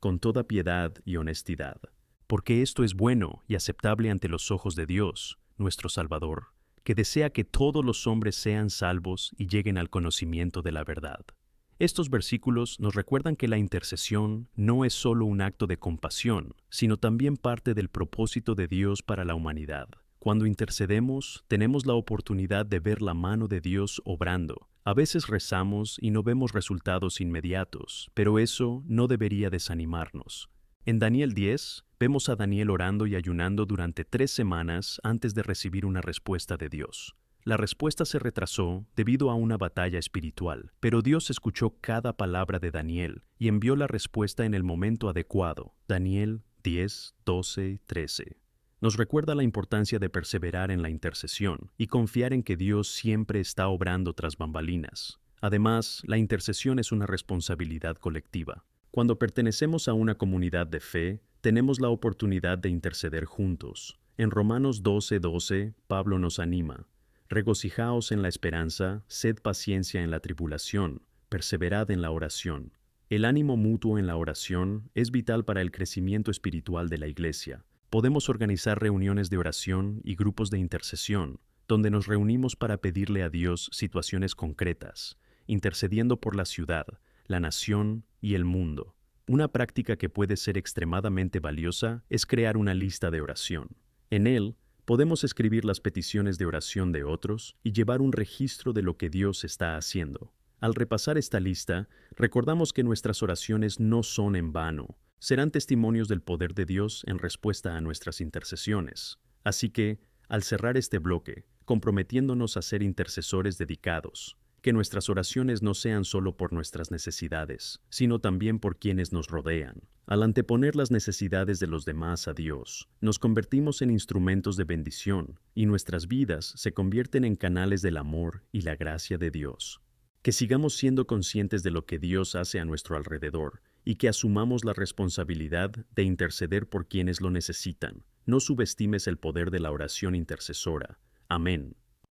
con toda piedad y honestidad. Porque esto es bueno y aceptable ante los ojos de Dios, nuestro Salvador, que desea que todos los hombres sean salvos y lleguen al conocimiento de la verdad. Estos versículos nos recuerdan que la intercesión no es solo un acto de compasión, sino también parte del propósito de Dios para la humanidad. Cuando intercedemos, tenemos la oportunidad de ver la mano de Dios obrando. A veces rezamos y no vemos resultados inmediatos, pero eso no debería desanimarnos. En Daniel 10, vemos a Daniel orando y ayunando durante 3 semanas antes de recibir una respuesta de Dios. La respuesta se retrasó debido a una batalla espiritual, pero Dios escuchó cada palabra de Daniel y envió la respuesta en el momento adecuado. Daniel 10, 12, 13. Nos recuerda la importancia de perseverar en la intercesión y confiar en que Dios siempre está obrando tras bambalinas. Además, la intercesión es una responsabilidad colectiva. Cuando pertenecemos a una comunidad de fe, tenemos la oportunidad de interceder juntos. En Romanos 12:12, Pablo nos anima: Regocijaos en la esperanza, sed paciencia en la tribulación, perseverad en la oración. El ánimo mutuo en la oración es vital para el crecimiento espiritual de la Iglesia. Podemos organizar reuniones de oración y grupos de intercesión, donde nos reunimos para pedirle a Dios situaciones concretas, intercediendo por la ciudad, la nación y el mundo. Una práctica que puede ser extremadamente valiosa es crear una lista de oración. En él, podemos escribir las peticiones de oración de otros y llevar un registro de lo que Dios está haciendo. Al repasar esta lista, recordamos que nuestras oraciones no son en vano, serán testimonios del poder de Dios en respuesta a nuestras intercesiones. Así que, al cerrar este bloque, comprometiéndonos a ser intercesores dedicados, que nuestras oraciones no sean solo por nuestras necesidades, sino también por quienes nos rodean. Al anteponer las necesidades de los demás a Dios, nos convertimos en instrumentos de bendición y nuestras vidas se convierten en canales del amor y la gracia de Dios. Que sigamos siendo conscientes de lo que Dios hace a nuestro alrededor y que asumamos la responsabilidad de interceder por quienes lo necesitan. No subestimes el poder de la oración intercesora. Amén.